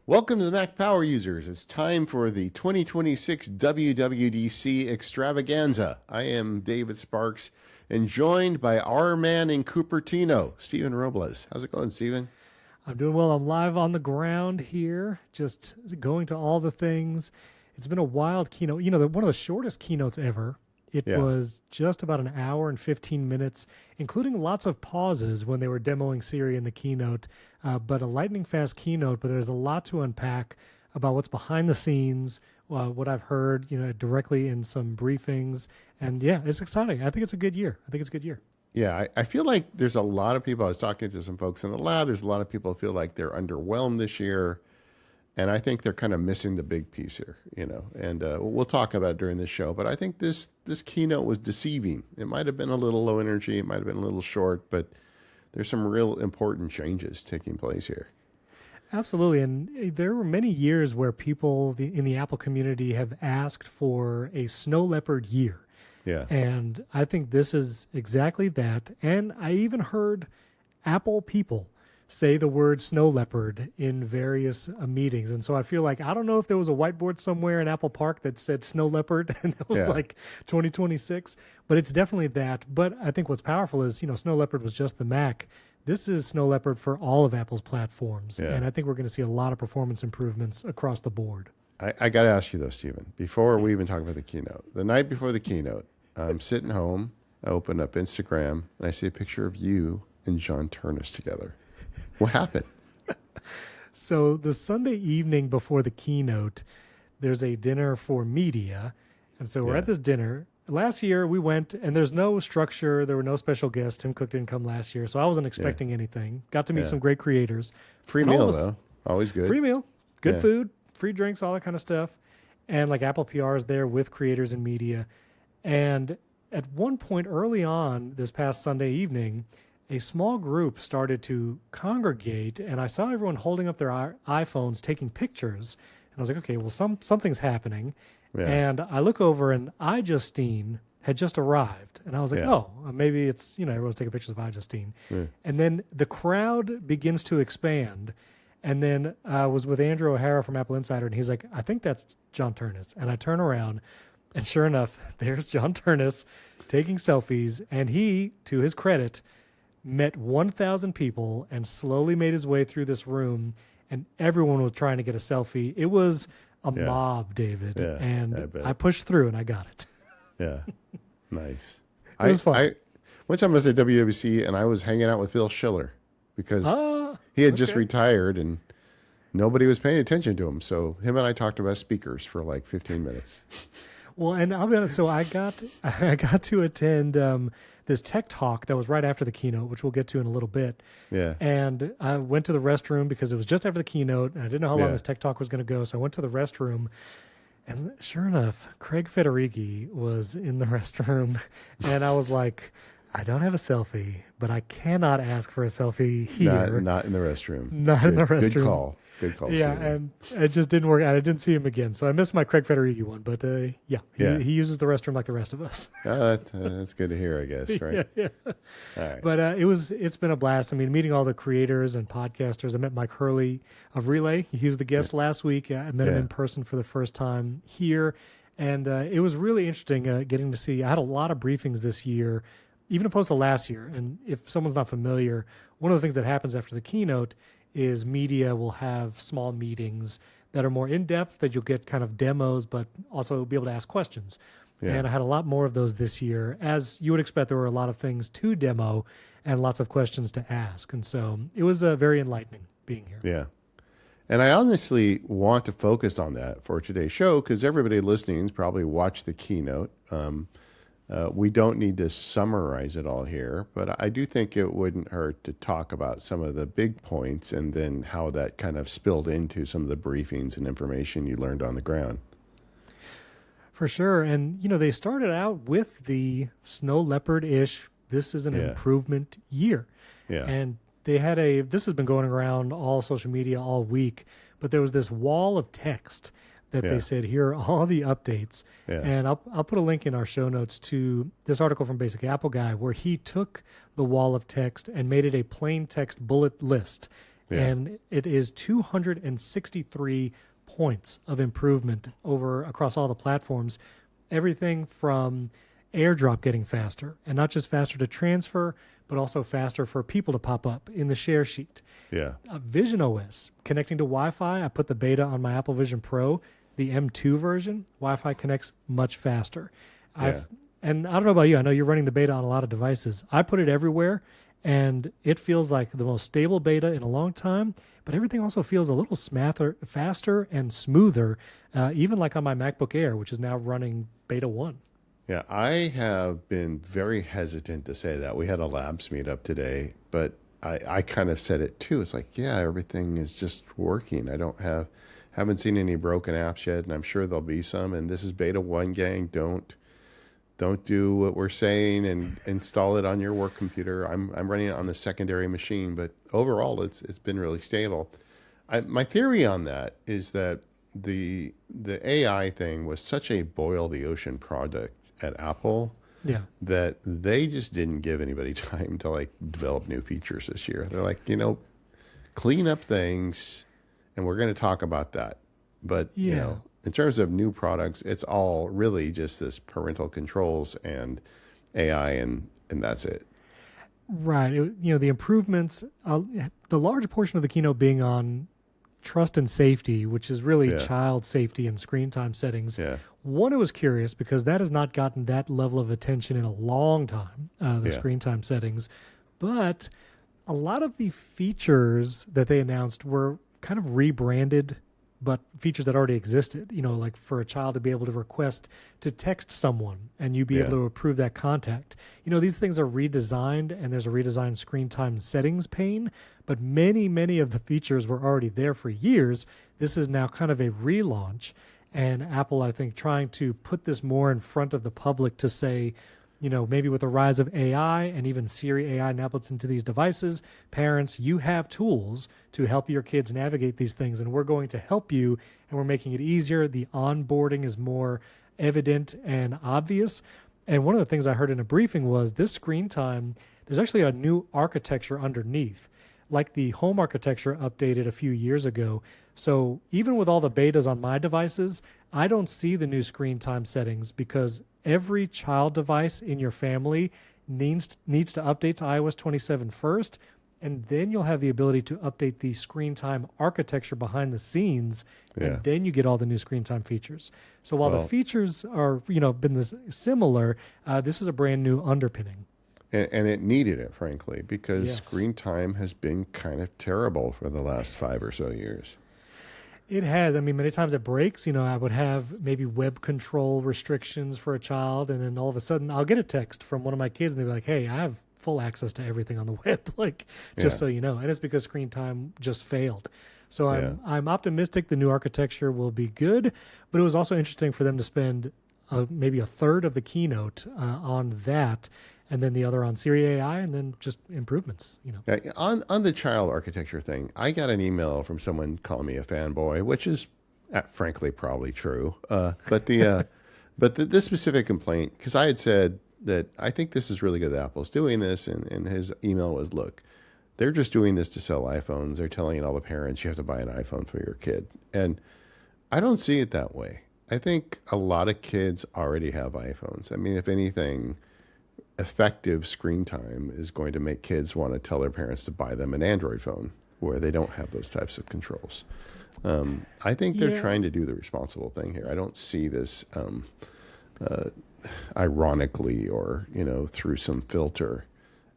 Welcome to the Mac Power Users. It's time for the 2026 WWDC extravaganza. I am David Sparks and joined by our man in Cupertino, Stephen Robles. How's it going, Stephen? I'm doing well. I'm live on the ground here, just going to all the things. It's been a wild keynote. You know, one of the shortest keynotes ever. It was just about an hour and 15 minutes, including lots of pauses when they were demoing Siri in the keynote, but a lightning fast keynote. But there's a lot to unpack about what's behind the scenes, what I've heard, directly in some briefings. And yeah, it's exciting. I think it's a good year. Yeah, I feel like there's a lot of people. I was talking to some folks in the lab. There's a lot of people who feel like they're underwhelmed this year. And I think they're kind of missing the big piece here, and we'll talk about it during this show. But I think this keynote was deceiving. It might have been a little low energy. It might have been a little short, but there's some real important changes taking place here. Absolutely. And there were many years where people in the Apple community have asked for a Snow Leopard year. Yeah. And I think this is exactly that. And I even heard Apple people say the word Snow Leopard in various meetings. And so I feel like, I don't know if there was a whiteboard somewhere in Apple Park that said Snow Leopard and it was like 2026, but it's definitely that. But I think what's powerful is, Snow Leopard was just the Mac. This is Snow Leopard for all of Apple's platforms. Yeah. And I think we're going to see a lot of performance improvements across the board. I got to ask you though, Stephen, before we even talk about the keynote, the night before the keynote, I'm sitting home, I open up Instagram and I see a picture of you and John Turnus together. What happened? So the Sunday evening before the keynote, there's a dinner for media. And so we're at this dinner. Last year we went, and there's no structure. There were no special guests. Tim Cook didn't come last year, so I wasn't expecting anything. Got to meet some great creators. Free meal, though. Always good. Free meal, good food, free drinks, all that kind of stuff. And like Apple PR is there with creators and media. And at one point early on this past Sunday evening, a small group started to congregate, and I saw everyone holding up their iPhones, taking pictures. And I was like, okay, well, something's happening. Yeah. And I look over, and iJustine had just arrived. And I was like, maybe it's, everyone's taking pictures of iJustine. Yeah. And then the crowd begins to expand. And then I was with Andrew O'Hara from Apple Insider, and he's like, I think that's John Turnus. And I turn around, and sure enough, there's John Turnus taking selfies. And he, to his credit, met 1,000 people and slowly made his way through this room, and everyone was trying to get a selfie. It was a mob, David, and I pushed through and I got it. Yeah, nice. It was fun. One time I was at WWDC and I was hanging out with Phil Schiller because he had just retired and nobody was paying attention to him. So him and I talked about speakers for like 15 minutes. Well, and I'll be honest. So I got to attend this tech talk that was right after the keynote, which we'll get to in a little bit. Yeah. And I went to the restroom because it was just after the keynote, and I didn't know how long this tech talk was going to go. So I went to the restroom, and sure enough, Craig Federighi was in the restroom, and I was like, I don't have a selfie, but I cannot ask for a selfie here. Not in the restroom. Not in the restroom. Good call. Good call. Yeah, and it just didn't work out. I didn't see him again, so I missed my Craig Federighi one. But he uses the restroom like the rest of us. That's good to hear, I guess, right? Yeah. All right. But it's been a blast. I mean, meeting all the creators and podcasters. I met Mike Hurley of Relay. He was the guest last week. I met him in person for the first time here, and it was really interesting getting to see. I had a lot of briefings this year, even opposed to last year. And if someone's not familiar, one of the things that happens after the keynote is media will have small meetings that are more in-depth, that you'll get kind of demos, but also be able to ask questions. Yeah. And I had a lot more of those this year. As you would expect, there were a lot of things to demo and lots of questions to ask. And so it was very enlightening being here. Yeah. And I honestly want to focus on that for today's show because everybody listening has probably watched the keynote. We don't need to summarize it all here, but I do think it wouldn't hurt to talk about some of the big points and then how that kind of spilled into some of the briefings and information you learned on the ground. For sure. And, they started out with the Snow Leopard-ish, this is an improvement year. Yeah. And they had this has been going around all social media all week, but there was this wall of text that they said, here are all the updates. Yeah. And I'll put a link in our show notes to this article from Basic Apple Guy where he took the wall of text and made it a plain text bullet list. Yeah. and it is 263 points of improvement over across all the platforms. Everything from AirDrop getting faster, and not just faster to transfer, but also faster for people to pop up in the share sheet. Yeah. Vision OS connecting to Wi-Fi. I put the beta on my Apple Vision Pro, the M2 version. Wi-Fi connects much faster. Yeah. And I don't know about you. I know you're running the beta on a lot of devices. I put it everywhere, and it feels like the most stable beta in a long time. But everything also feels a little faster and smoother, even like on my MacBook Air, which is now running beta 1. Yeah, I have been very hesitant to say that. We had a labs meetup today, but I kind of said it too. It's like, yeah, everything is just working. I haven't seen any broken apps yet, and I'm sure there'll be some. And this is beta 1, gang. Don't do what we're saying and install it on your work computer. I'm running it on the secondary machine, but overall, it's been really stable. My theory on that is that the AI thing was such a boil the ocean product at Apple Yeah. that they just didn't give anybody time to like develop new features this year. They're like, clean up things, and we're going to talk about that. But Yeah. in terms of new products, it's all really just this parental controls and AI, and that's it. Right. The improvements, the large portion of the keynote being on trust and safety, which is really Yeah. child safety and screen time settings. Yeah. One, it was curious because that has not gotten that level of attention in a long time, the Yeah. screen time settings. But a lot of the features that they announced were kind of rebranded, but features that already existed, like for a child to be able to request to text someone and you be Yeah. able to approve that contact. These things are redesigned, and there's a redesigned screen time settings pane, but many, many of the features were already there for years. This is now kind of a relaunch, and Apple, I think, trying to put this more in front of the public to say, maybe with the rise of AI and even Siri AI now puts into these devices, parents, you have tools to help your kids navigate these things, and we're going to help you, and we're making it easier. The onboarding is more evident and obvious. And one of the things I heard in a briefing was this screen time, there's actually a new architecture underneath, like the home architecture updated a few years ago. So even with all the betas on my devices, I don't see the new screen time settings because every child device in your family needs to update to iOS 27 first, and then you'll have the ability to update the screen time architecture behind the scenes, Yeah. and then you get all the new screen time features. So while Well- the features are been this similar, this is a brand new underpinning. And it needed it, frankly, because Yes. screen time has been kind of terrible for the last 5 or so years. It has. I mean, many times it breaks. I would have maybe web control restrictions for a child, and then all of a sudden I'll get a text from one of my kids, and they'll be like, "Hey, I have full access to everything on the web," just Yeah. so you know. And it's because screen time just failed. So Yeah. I'm optimistic the new architecture will be good, but it was also interesting for them to spend maybe a third of the keynote on that, and then the other on Siri AI, and then just improvements. Yeah, on the child architecture thing, I got an email from someone calling me a fanboy, which is frankly probably true. But this specific complaint, because I had said that I think this is really good that Apple's doing this, and his email was, look, they're just doing this to sell iPhones. They're telling all the parents you have to buy an iPhone for your kid. And I don't see it that way. I think a lot of kids already have iPhones. I mean, if anything, effective screen time is going to make kids want to tell their parents to buy them an Android phone where they don't have those types of controls. I think they're Yeah. trying to do the responsible thing here. I don't see this ironically or through some filter,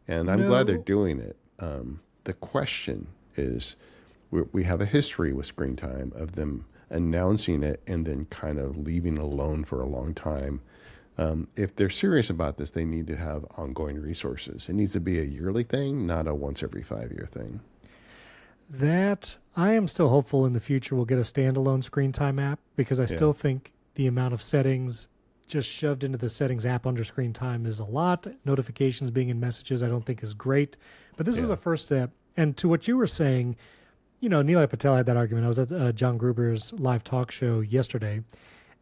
and I'm glad they're No. doing it. The question is, we have a history with screen time of them announcing it and then kind of leaving it alone for a long time. If they're serious about this, they need to have ongoing resources. It needs to be a yearly thing, not a once every 5-year thing. That I am still hopeful in the future we'll get a standalone screen time app, because I still think the amount of settings just shoved into the settings app under screen time is a lot. Notifications being in messages I don't think is great, but this is Yeah. a first step. And to what you were saying, Nilay Patel had that argument. I was at John Gruber's live talk show yesterday,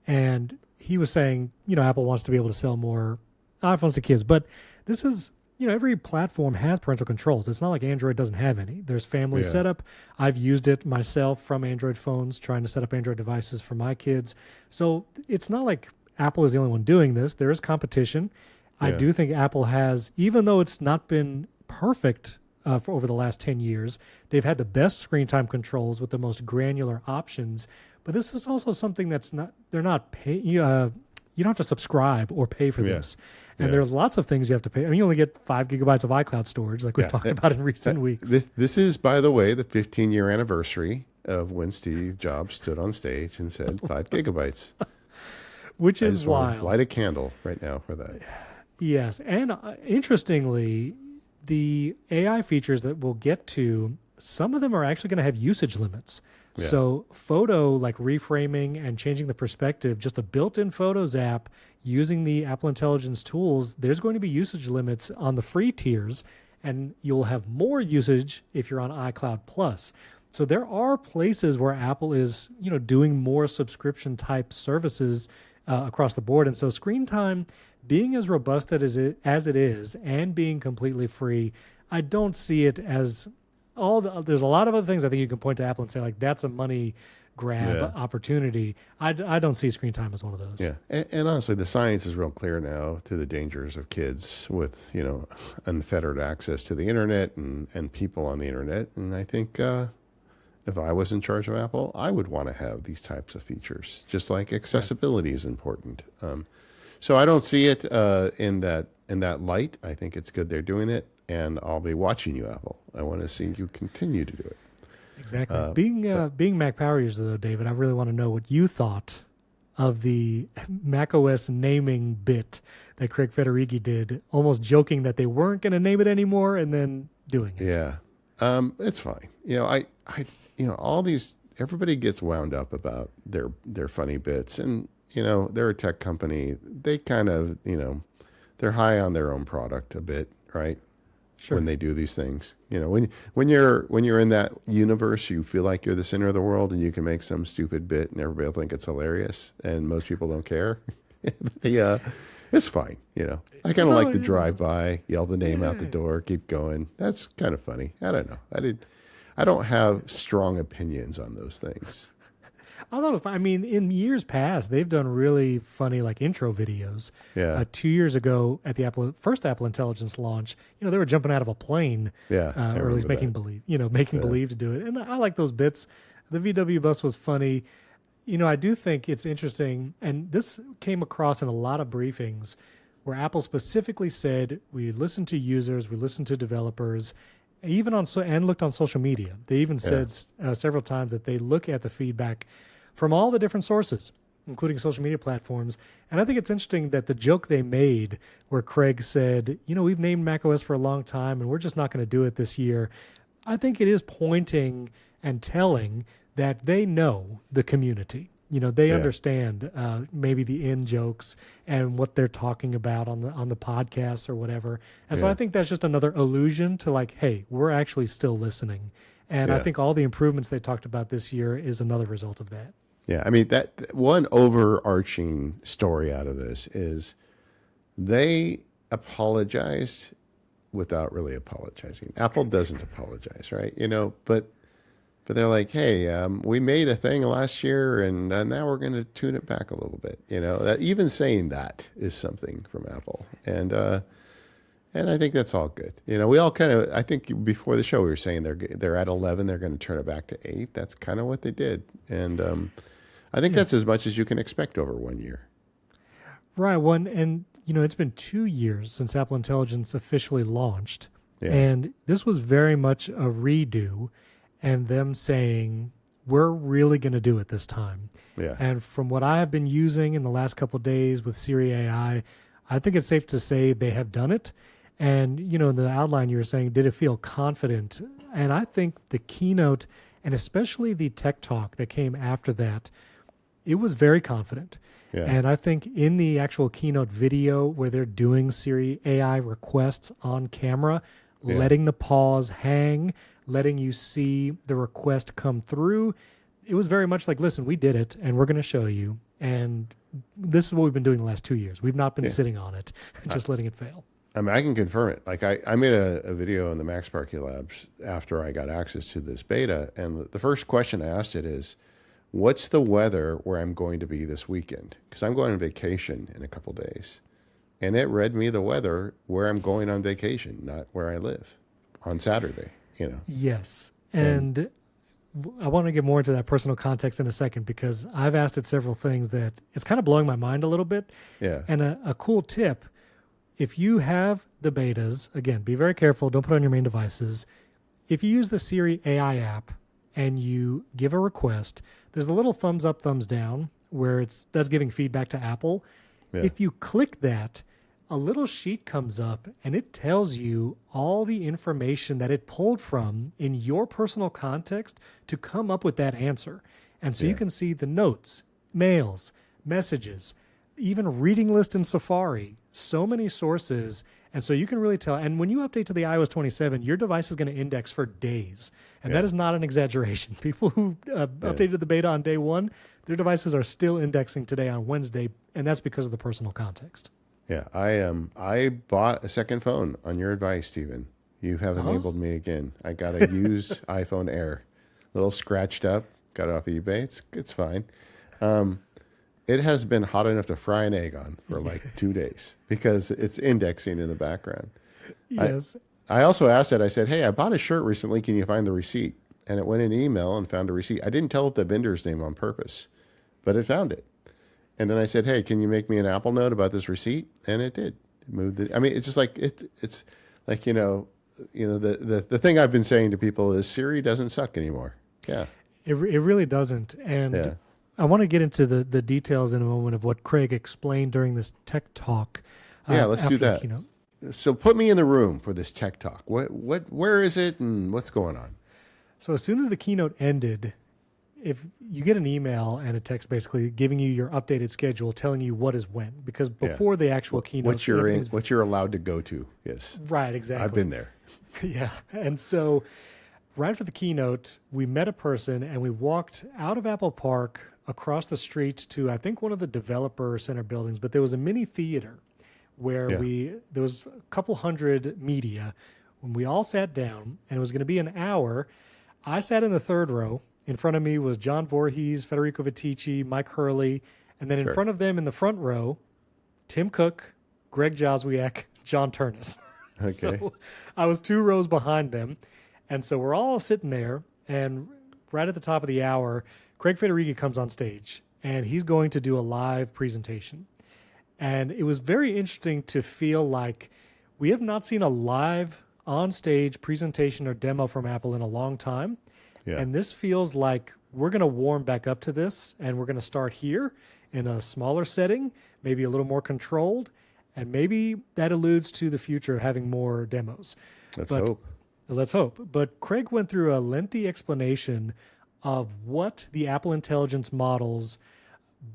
and he was saying, Apple wants to be able to sell more iPhones to kids, but this is every platform has parental controls. It's not like Android doesn't have any. There's family Yeah. setup. I've used it myself from Android phones, trying to set up Android devices for my kids. So it's not like Apple is the only one doing this. There is competition. I Yeah. do think Apple has, even though it's not been perfect for over the last 10 years, they've had the best screen time controls with the most granular options. But this is also something that's not, they're not paying, you don't have to subscribe or pay for Yeah. this. And Yeah. there's lots of things you have to pay. I mean, you only get 5 gigabytes of iCloud storage, like we've Yeah. talked about in recent weeks. This is, by the way, the 15-year anniversary of when Steve Jobs stood on stage and said 5 gigabytes. Which I is just want to wild. light a candle right now for that. Yes. And interestingly, the AI features that we'll get to, some of them are actually going to have usage limits. Yeah. So photo, like reframing and changing the perspective, just the built-in Photos app using the Apple Intelligence tools, there's going to be usage limits on the free tiers, and you'll have more usage if you're on iCloud Plus. So there are places where Apple is, doing more subscription type services across the board. And so screen time being as robust as it is and being completely free, I don't see it as there's a lot of other things I think you can point to Apple and say, like, that's a money grab opportunity. I don't see screen time as one of those. Yeah. And honestly, the science is real clear now to the dangers of kids with, unfettered access to the internet and people on the internet. And I think if I was in charge of Apple, I would want to have these types of features, just like accessibility is important. So I don't see it in that light. I think it's good they're doing it, and I'll be watching you, Apple. I want to see you continue to do it. Exactly. Being Mac Power user, though, David, I really want to know what you thought of the macOS naming bit that Craig Federighi did, almost joking that they weren't going to name it anymore and then doing it. Yeah. It's fine. All these, everybody gets wound up about their funny bits, and they're a tech company. They kind of, they're high on their own product a bit, right? Sure. When they do these things, when you're in that universe, you feel like you're the center of the world, and you can make some stupid bit, and everybody will think it's hilarious, and most people don't care. It's fine. I kind of like to drive by, yell the name out the door, keep going. That's kind of funny. I don't know. I don't have strong opinions on those things. I thought, in years past, they've done really funny like intro videos. Yeah. 2 years ago at the first Apple Intelligence launch, they were jumping out of a plane. Yeah. Or at least making believe to do it. And I like those bits. The VW bus was funny. I do think it's interesting, and this came across in a lot of briefings where Apple specifically said, we listen to users, we listen to developers, even and looked on social media. They even said several times that they look at the feedback from all the different sources, including social media platforms. And I think it's interesting that the joke they made where Craig said, we've named macOS for a long time and we're just not going to do it this year. I think it is pointing and telling that they know the community. They understand maybe the in jokes and what they're talking about on the podcasts or whatever. And so I think that's just another allusion to like, hey, we're actually still listening. And I think all the improvements they talked about this year is another result of that. Yeah, that one overarching story out of this is they apologized without really apologizing. Apple doesn't apologize, right? But they're like, hey, we made a thing last year, and now we're going to tune it back a little bit. That even saying that is something from Apple, and I think that's all good. We all kind of, I think before the show we were saying they're at 11, they're going to turn it back to 8. That's kind of what they did, and I think that's as much as you can expect over 1 year. Right. And it's been 2 years since Apple Intelligence officially launched, Yeah. and this was very much a redo, and them saying we're really going to do it this time. Yeah. And from what I have been using in the last couple of days with Siri AI, I think it's safe to say they have done it. And, in the outline you were saying, did it feel confident? And I think the keynote, and especially the tech talk that came after that, it was very confident. Yeah. And I think in the actual keynote video where they're doing Siri AI requests on camera, letting the pause hang, letting you see the request come through, it was very much like, listen, we did it, and we're going to show you. And this is what we've been doing the last 2 years. We've not been sitting on it, just letting it fail. I mean, I can confirm it. Like I made a video in the Max Sparky Labs after I got access to this beta. And the first question I asked it is, what's the weather where I'm going to be this weekend? Because I'm going on vacation in a couple days. And it read me the weather where I'm going on vacation, not where I live on Saturday, you know. Yes. And I want to get more into that personal context in a second because I've asked it several things that it's kind of blowing my mind a little bit. Yeah. And a cool tip, if you have the betas, again, be very careful. Don't put it on your main devices. If you use the Siri AI app and you give a request, there's a little thumbs up, thumbs down where that's giving feedback to Apple. Yeah. If you click that, a little sheet comes up and it tells you all the information that it pulled from in your personal context to come up with that answer. And so you can see the notes, mails, messages, even reading list in Safari, so many sources. And so you can really tell. And when you update to the iOS 27, your device is going to index for days. And that is not an exaggeration. People who updated the beta on day one, their devices are still indexing today on Wednesday. And that's because of the personal context. Yeah, I bought a second phone on your advice, Stephen. You have enabled me again. I got a used iPhone Air, a little scratched up. Got it off eBay. It's fine. It has been hot enough to fry an egg on for like 2 days because it's indexing in the background. Yes. I also asked it. I said, "Hey, I bought a shirt recently. Can you find the receipt?" And it went in email and found a receipt. I didn't tell it the vendor's name on purpose, but it found it. And then I said, "Hey, can you make me an Apple note about this receipt?" And it did. It moved it. I mean, it's just like it's like the thing I've been saying to people is Siri doesn't suck anymore. Yeah, it really doesn't. And I want to get into the details in a moment of what Craig explained during this tech talk. Yeah, let's do that. Keynote. So put me in the room for this tech talk. Where is it, and what's going on? So as soon as the keynote ended, if you get an email and a text basically giving you your updated schedule, telling you what is when, because before the actual keynote, what you're allowed to go to. Yes, right, exactly. I've been there. Yeah, and so right for the keynote, we met a person and we walked out of Apple Park across the street to I think one of the developer center buildings, but there was a mini theater where there was a couple hundred media when we all sat down, and it was going to be an hour. I sat in the third row. In front of me was John Voorhees, Federico Viticci, Mike Hurley, and then in front of them in the front row, Tim Cook, Greg Joswiak, John Turnus. Okay. So I was 2 rows behind them, and so we're all sitting there, and right at the top of the hour, Craig Federighi comes on stage, and he's going to do a live presentation. And it was very interesting to feel like we have not seen a live on-stage presentation or demo from Apple in a long time. Yeah. And this feels like we're going to warm back up to this, and we're going to start here in a smaller setting, maybe a little more controlled, and maybe that alludes to the future of having more demos. Let's hope. Let's hope. But Craig went through a lengthy explanation of what the Apple Intelligence models,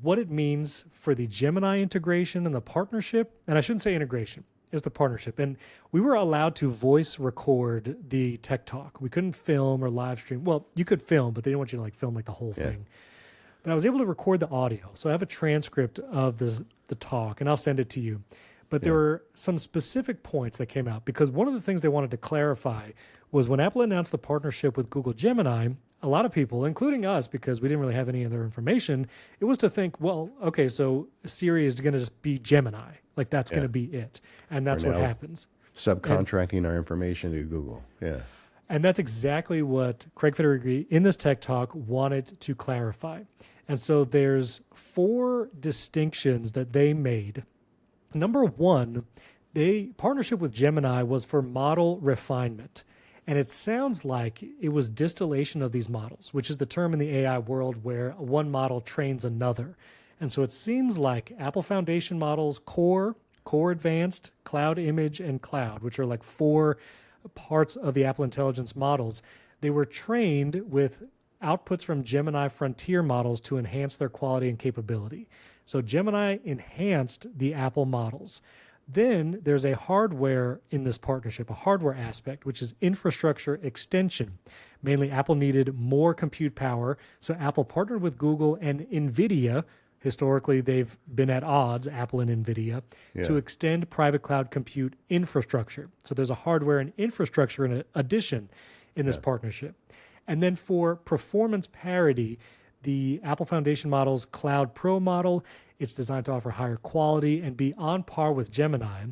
what it means for the Gemini integration and the partnership. And I shouldn't say integration, it's the partnership. And we were allowed to voice record the tech talk. We couldn't film or live stream. Well, you could film, but they didn't want you to film the whole thing. But I was able to record the audio. So I have a transcript of the talk, and I'll send it to you. But there were some specific points that came out, because one of the things they wanted to clarify was when Apple announced the partnership with Google Gemini, a lot of people, including us, because we didn't really have any other information, it was to think, well, okay, so Siri is going to just be Gemini. That's going to be it. And that's what happens. Subcontracting our information to Google. Yeah. And that's exactly what Craig Federighi in this tech talk wanted to clarify. And so there's 4 distinctions that they made. Number 1, partnership with Gemini was for model refinement. And it sounds like it was distillation of these models, which is the term in the AI world where one model trains another. And so it seems like Apple Foundation models, Core Advanced, Cloud Image, and Cloud, which are 4 parts of the Apple Intelligence models, they were trained with outputs from Gemini Frontier models to enhance their quality and capability. So Gemini enhanced the Apple models. Then there's a hardware in this partnership, a hardware aspect, which is infrastructure extension. Mainly, Apple needed more compute power, so Apple partnered with Google and NVIDIA, historically they've been at odds, Apple and NVIDIA, to extend private cloud compute infrastructure. So there's a hardware and infrastructure addition in this partnership. And then for performance parity, the Apple Foundation model's Cloud Pro model, it's designed to offer higher quality and be on par with Gemini.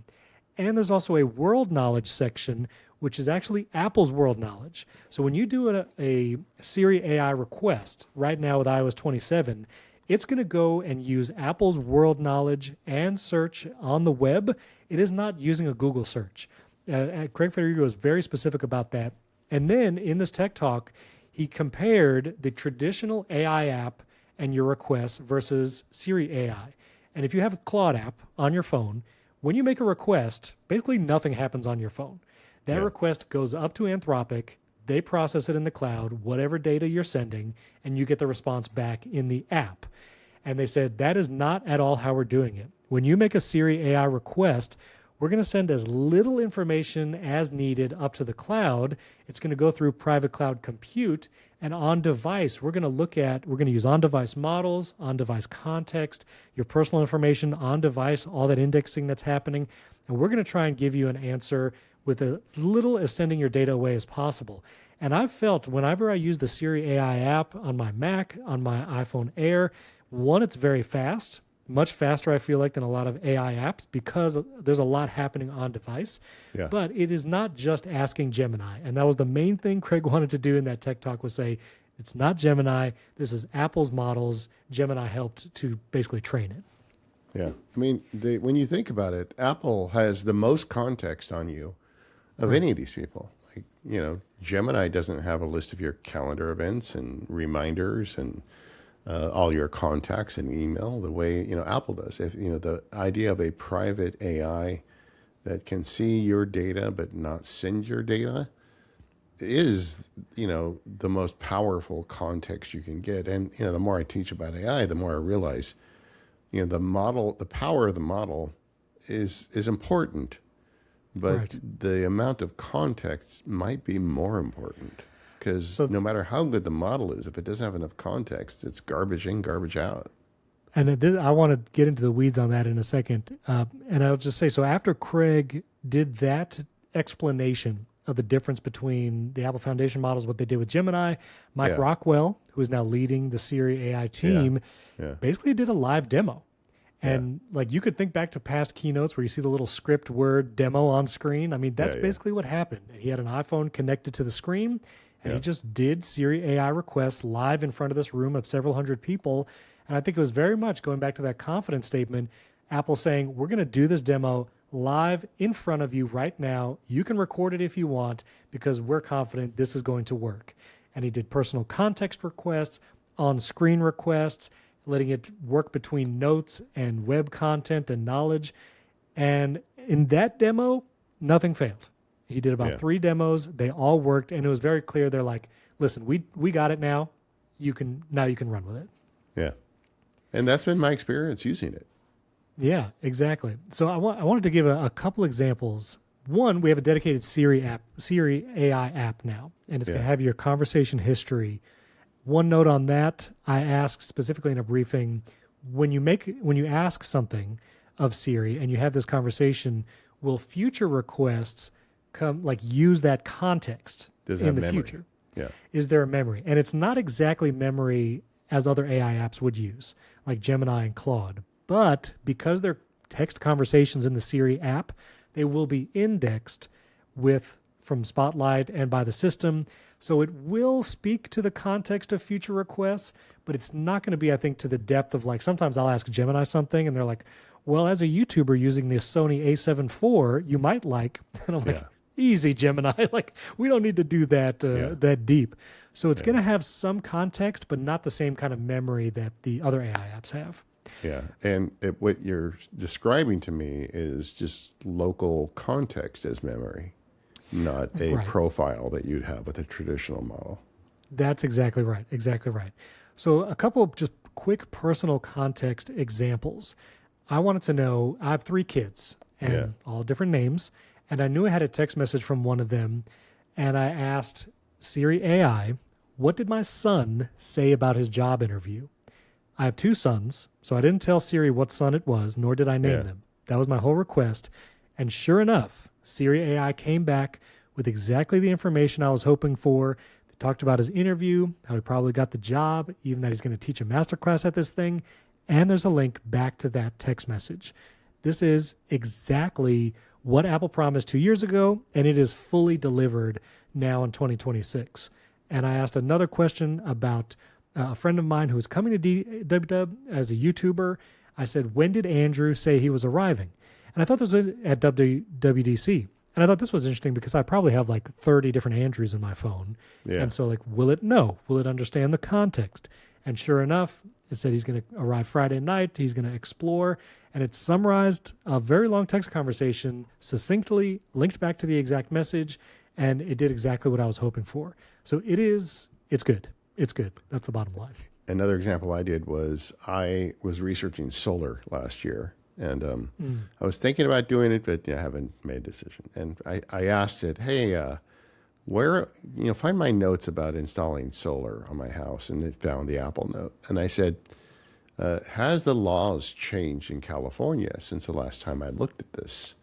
And there's also a world knowledge section, which is actually Apple's world knowledge. So when you do a Siri AI request right now with iOS 27, it's going to go and use Apple's world knowledge and search on the web. It is not using a Google search. Craig Federico was very specific about that. And then in this tech talk, he compared the traditional AI app and your requests versus Siri AI. And if you have a Claude app on your phone, when you make a request, basically nothing happens on your phone. That request goes up to Anthropic, they process it in the cloud, whatever data you're sending, and you get the response back in the app. And they said that is not at all how we're doing it. When you make a Siri AI request, we're going to send as little information as needed up to the cloud. It's going to go through private cloud compute, and on device, we're going to use on-device models, on-device context, your personal information on device, all that indexing that's happening, and we're going to try and give you an answer with as little as sending your data away as possible. And I've felt whenever I use the Siri AI app on my Mac, on my iPhone Air, one, it's very fast, much faster, I feel like, than a lot of AI apps because there's a lot happening on device. Yeah. But it is not just asking Gemini. And that was the main thing Craig wanted to do in that tech talk was say, it's not Gemini. This is Apple's models. Gemini helped to basically train it. Yeah. I mean, when you think about it, Apple has the most context on you of any of these people. Like, Gemini doesn't have a list of your calendar events and reminders and all your contacts and email the way Apple does. If the idea of a private AI that can see your data but not send your data is the most powerful context you can get. And the more I teach about AI, the more I realize the power of the model is important, but the amount of context might be more important. Because no matter how good the model is, if it doesn't have enough context, it's garbage in, garbage out. And I want to get into the weeds on that in a second. And I'll just say, so after Craig did that explanation of the difference between the Apple Foundation models, what they did with Gemini, Mike Rockwell, who is now leading the Siri AI team, basically did a live demo. And like you could think back to past keynotes where you see the little script word demo on screen. I mean, that's basically what happened. He had an iPhone connected to the screen. And he just did Siri AI requests live in front of this room of several hundred people. And I think it was very much going back to that confidence statement, Apple saying, we're going to do this demo live in front of you right now. You can record it if you want because we're confident this is going to work. And he did personal context requests, on-screen requests, letting it work between notes and web content and knowledge. And in that demo, nothing failed. He did about 3 demos. They all worked, and it was very clear. They're like, listen, we got it now. You can run with it. Yeah. And that's been my experience using it. Yeah, exactly. So I wanted to give a couple examples. One, we have a dedicated Siri AI app now, and it's going to have your conversation history. One note on that, I asked specifically in a briefing, when you ask something of Siri and you have this conversation, will future requests use that context in the future? Yeah. Is there a memory? And it's not exactly memory as other AI apps would use, like Gemini and Claude. But because they're text conversations in the Siri app, they will be indexed from Spotlight and by the system. So it will speak to the context of future requests, but it's not going to be, I think, to the depth of sometimes I'll ask Gemini something and they're like, well, as a YouTuber using the Sony A7 IV, you might like, and I'm like, easy, Gemini. We don't need to do that that deep. So it's going to have some context, but not the same kind of memory that the other AI apps have. Yeah. And what you're describing to me is just local context as memory, not a profile that you'd have with a traditional model. That's exactly right. Exactly right. So a couple of just quick personal context examples. I wanted to know, I have 3 kids and all different names. And I knew I had a text message from one of them, and I asked Siri AI, what did my son say about his job interview? I have two sons, so I didn't tell Siri what son it was, nor did I name Yeah. them. That was my whole request. And sure enough, Siri AI came back with exactly the information I was hoping for. They talked about his interview, how he probably got the job, even that he's going to teach a masterclass at this thing. And there's a link back to that text message. This is exactly what Apple promised 2 years ago, and it is fully delivered now in 2026. And I asked another question about a friend of mine who was coming to WW as a YouTuber. I said, when did Andrew say he was arriving? And I thought this was at WWDC. And I thought this was interesting because I probably have like 30 different Andrews in my phone. Yeah. And so, like, will it know? Will it understand the context? And sure enough, it said he's going to arrive Friday night. He's going to explore. And it summarized a very long text conversation succinctly, linked back to the exact message. And it did exactly what I was hoping for. So it's good. It's good. That's the bottom line. Another example I did was I was researching solar last year, and I was thinking about doing it, but I haven't made a decision. And I asked it, hey, where, find my notes about installing solar on my house, and it found the Apple note. And I said, has the laws changed in California since the last time I looked at this?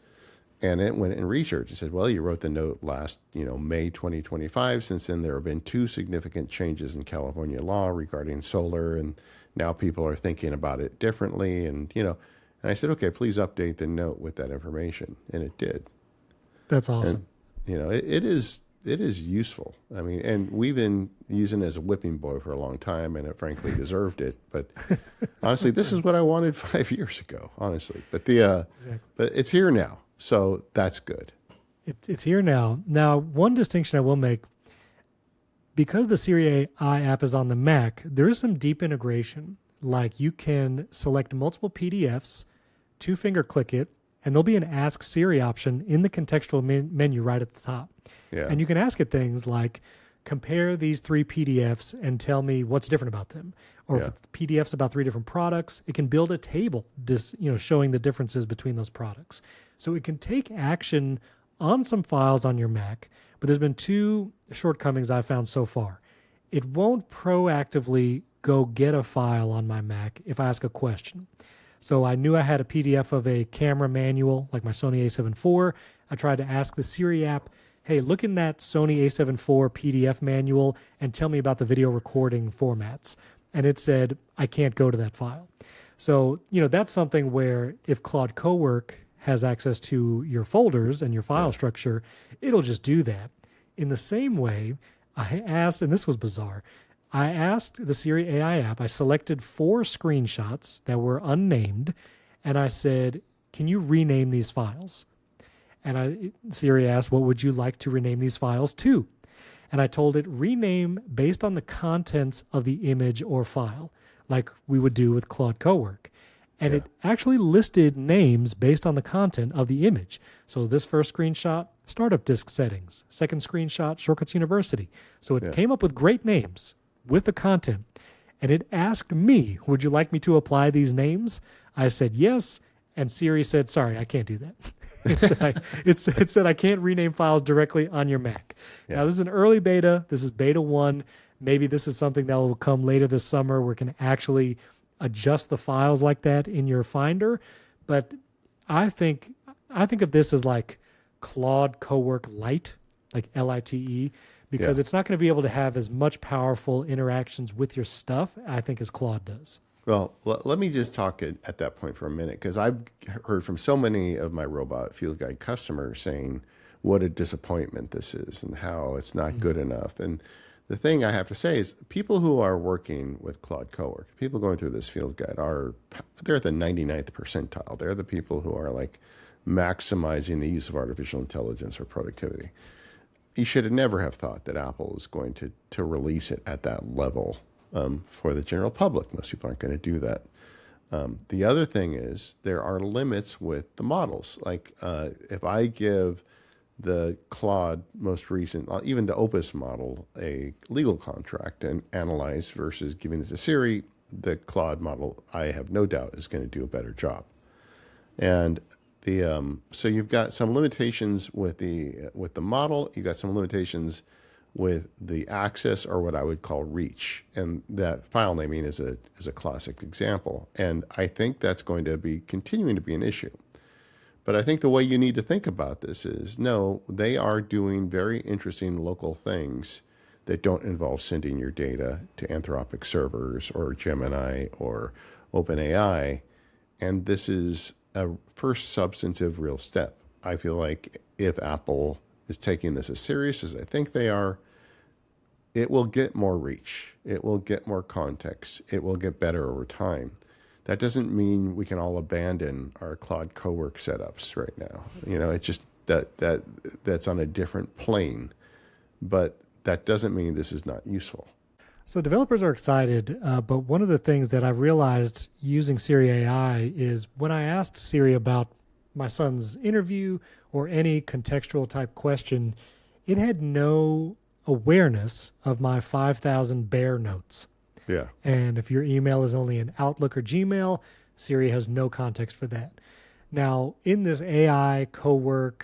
And it went in research. It said, well, you wrote the note last, May 2025. Since then, there have been 2 significant changes in California law regarding solar, and now people are thinking about it differently. And I said, okay, please update the note with that information, and it did. That's awesome. And, it is useful. I mean, and we've been using it as a whipping boy for a long time, and it frankly deserved it. But honestly, this is what I wanted 5 years ago. Honestly, but but it's here now. So that's good. It's here now. Now, one distinction I will make, because the Siri AI app is on the Mac, there is some deep integration. Like, you can select multiple PDFs, 2-finger click it, and there'll be an Ask Siri option in the contextual menu right at the top. Yeah. And you can ask it things like, compare these 3 PDFs and tell me what's different about them. Or if it's PDFs about 3 different products, it can build a table showing the differences between those products. So it can take action on some files on your Mac, but there's been 2 shortcomings I've found so far. It won't proactively go get a file on my Mac if I ask a question. So I knew I had a PDF of a camera manual, like my Sony a7 IV. I tried to ask the Siri app, hey, look in that Sony a7 IV PDF manual and tell me about the video recording formats. And it said, I can't go to that file. So, that's something where if Claude Cowork has access to your folders and your file structure, it'll just do that. In the same way, I asked, and this was bizarre, I asked the Siri AI app, I selected 4 screenshots that were unnamed, and I said, can you rename these files? And Siri asked, what would you like to rename these files to? And I told it, rename based on the contents of the image or file, like we would do with Claude Cowork. And it actually listed names based on the content of the image. So this first screenshot, Startup Disk Settings. Second screenshot, Shortcuts University. So it came up with great names with the content. And it asked me, would you like me to apply these names? I said yes. And Siri said, sorry, I can't do that. It said I can't rename files directly on your Mac. Now, this is an early beta. This is beta 1. Maybe this is something that will come later this summer where it can actually adjust the files like that in your Finder. But I think of this as like Claude Cowork Lite, like LITE, because it's not going to be able to have as much powerful interactions with your stuff, I think, as Claude does. Well, let me just talk at that point for a minute, because I've heard from so many of my robot field guide customers saying what a disappointment this is and how it's not good enough. And the thing I have to say is people who are working with Claude Cowork, people going through this field guide they're at the 99th percentile. They're the people who are like maximizing the use of artificial intelligence for productivity. You should have never have thought that Apple is going to release it at that level for the general public. Most people aren't going to do that. The other thing is there are limits with the models. Like if I give the Claude most recent, even the Opus model, a legal contract and analyze versus giving it to Siri, the Claude model, I have no doubt, is going to do a better job. And so you've got some limitations with the model. You've got some limitations with the access, or what I would call reach. And that file naming is a classic example. And I think that's going to be continuing to be an issue. But I think the way you need to think about this is, no, they are doing very interesting local things that don't involve sending your data to Anthropic servers or Gemini or OpenAI. And this is a first substantive real step. I feel like if Apple is taking this as serious as I think they are, it will get more reach. It will get more context. It will get better over time. That doesn't mean we can all abandon our Claude Cowork setups right now. It's just that's on a different plane. But that doesn't mean this is not useful. So developers are excited, but one of the things that I realized using Siri AI is when I asked Siri about my son's interview or any contextual type question, it had no awareness of my 5,000 bare notes. Yeah. And if your email is only in Outlook or Gmail, Siri has no context for that. Now, in this AI, Cowork,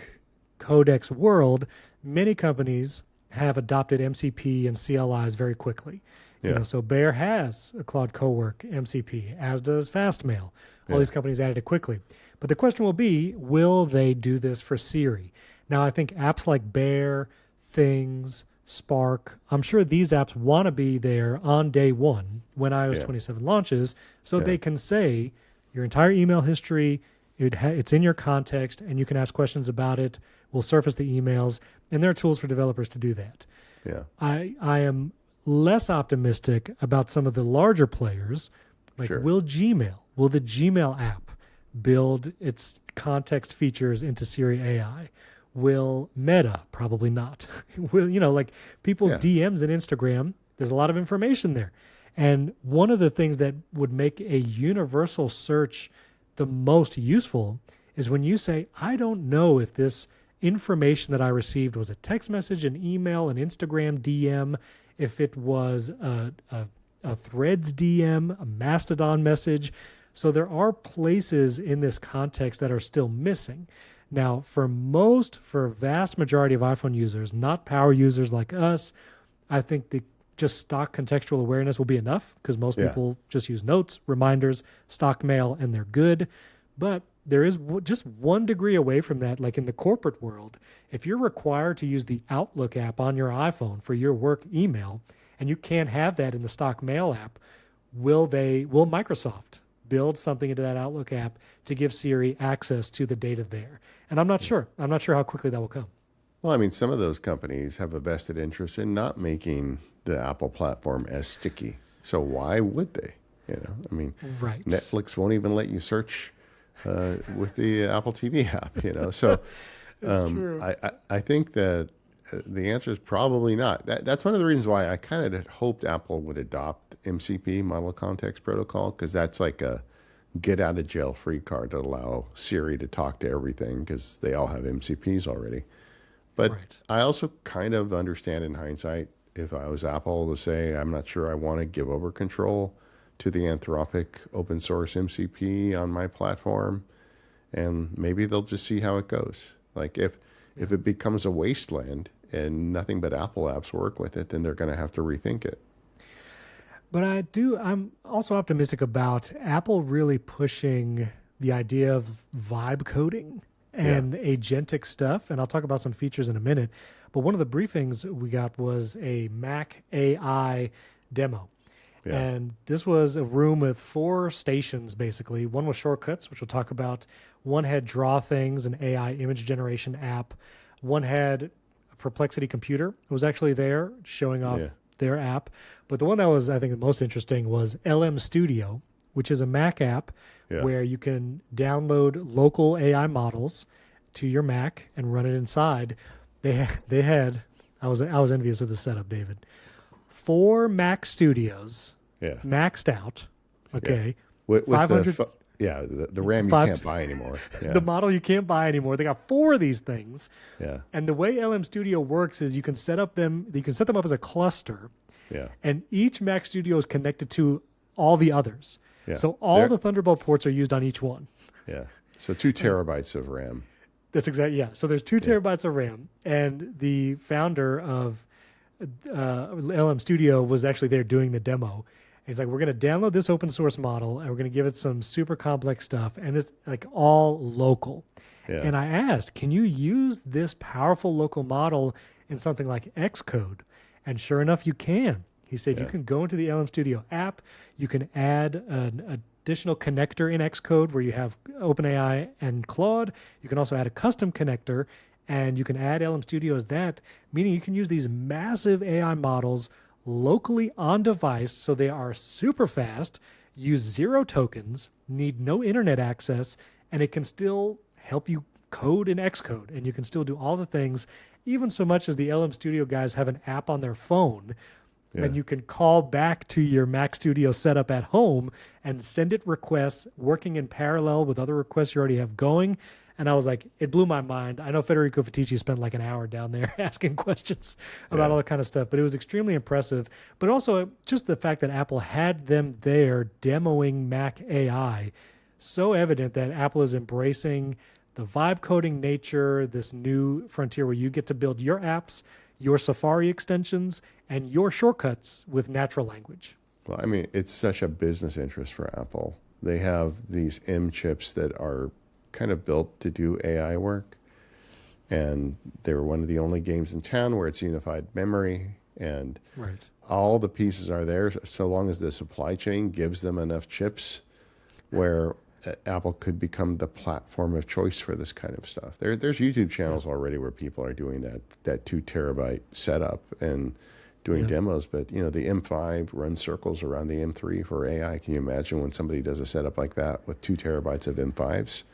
Codex world, many companies have adopted MCP and CLIs very quickly. Yeah. So Bear has a Claude Cowork MCP, as does Fastmail. All these companies added it quickly. But the question will be, will they do this for Siri? Now, I think apps like Bear, Things, Spark, I'm sure these apps want to be there on day one when iOS 27 launches, so they can say your entire email history, it's in your context, and you can ask questions about it. We'll surface the emails, and there are tools for developers to do that. Yeah. I am less optimistic about some of the larger players, like will the Gmail app build its context features into Siri AI? Will Meta? Probably not. Will, like people's DMs and Instagram, there's a lot of information there. And one of the things that would make a universal search the most useful is when you say, I don't know if this information that I received was a text message, an email, an Instagram DM, if it was a Threads DM, a Mastodon message. So there are places in this context that are still missing. Now, for a vast majority of iPhone users, not power users like us, I think the just stock contextual awareness will be enough because most people just use notes, reminders, stock mail, and they're good. But there is just 1 degree away from that, like in the corporate world. If you're required to use the Outlook app on your iPhone for your work email, and you can't have that in the stock mail app, will Microsoft build something into that Outlook app to give Siri access to the data there? And I'm not sure. I'm not sure how quickly that will come. Well, I mean, some of those companies have a vested interest in not making the Apple platform as sticky. So why would they? I mean, Netflix won't even let you search with the Apple TV app, So true. I think that the answer is probably not. That's one of the reasons why I kind of hoped Apple would adopt MCP, Model Context Protocol, because that's like a get out of jail free card to allow Siri to talk to everything because they all have MCPs already. But I also kind of understand in hindsight, if I was Apple, to say, I'm not sure I want to give over control to the Anthropic open source MCP on my platform. And maybe they'll just see how it goes. Like if it becomes a wasteland and nothing but Apple apps work with it, then they're going to have to rethink it. But I'm also optimistic about Apple really pushing the idea of vibe coding and agentic stuff. And I'll talk about some features in a minute. But one of the briefings we got was a Mac AI demo. Yeah. And this was a room with 4 stations, basically. One was shortcuts, which we'll talk about. One had Draw Things, an AI image generation app. One had a Perplexity Computer. It was actually there showing off their app. But the one that was, I think, the most interesting was LM Studio, which is a Mac app where you can download local AI models to your Mac and run it inside. They had I was envious of the setup, David. 4 Mac Studios, maxed out. Okay, with 500. The RAM you can't buy anymore. Yeah. The model you can't buy anymore. They got 4 of these things. Yeah. And the way LM Studio works is you can set them up as a cluster. Yeah. And each Mac Studio is connected to all the others. Yeah. So the Thunderbolt ports are used on each one. Yeah. So 2 terabytes of RAM. That's exactly, So there's 2 terabytes of RAM. And the founder of LM Studio was actually there doing the demo. He's like, we're going to download this open source model and we're going to give it some super complex stuff, and it's like all local. Yeah. And I asked, can you use this powerful local model in something like Xcode? And sure enough, you can. He said you can go into the LM Studio app, you can add an additional connector in Xcode where you have OpenAI and Claude. You can also add a custom connector, and you can add LM Studio as that, meaning you can use these massive AI models locally on device, so they are super fast, use 0 tokens, need no internet access, and it can still help you code in Xcode, and you can still do all the things, even so much as the LM Studio guys have an app on their phone, and you can call back to your Mac Studio setup at home and send it requests working in parallel with other requests you already have going. And I was like, it blew my mind. I know Federico Fatici spent like an hour down there asking questions about all that kind of stuff, but it was extremely impressive. But also just the fact that Apple had them there demoing Mac AI, so evident that Apple is embracing the vibe coding nature, this new frontier where you get to build your apps, your Safari extensions, and your shortcuts with natural language. Well, I mean, it's such a business interest for Apple. They have these M chips that are kind of built to do AI work. And they were one of the only games in town where it's unified memory, and all the pieces are there, so long as the supply chain gives them enough chips where Apple could become the platform of choice for this kind of stuff. There's YouTube channels already where people are doing that 2 terabyte setup and doing demos, but the M5 runs circles around the M3 for AI. Can you imagine when somebody does a setup like that with 2 terabytes of M5s?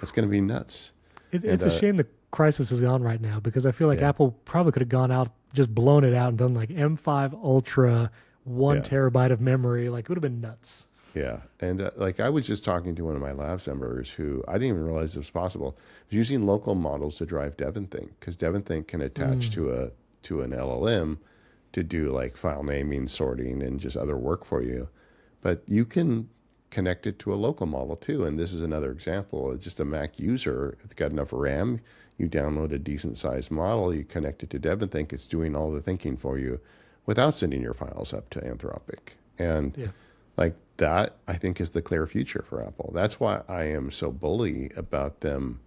It's going to be nuts. It's a shame the crisis is on right now, because I feel like Apple probably could have gone out, just blown it out and done like M5 Ultra, 1 terabyte of memory. Like, it would have been nuts. Yeah. And like I was just talking to one of my labs members who I didn't even realize it was possible. Was using local models to drive DevonThink, because DevonThink can attach to an LLM to do like file naming, sorting, and just other work for you. But you can connect it to a local model too. And this is another example. It's just a Mac user. It's got enough RAM. You download a decent sized model. You connect it to DevonThink. It's doing all the thinking for you without sending your files up to Anthropic. And like that, I think, is the clear future for Apple. That's why I am so bully about them,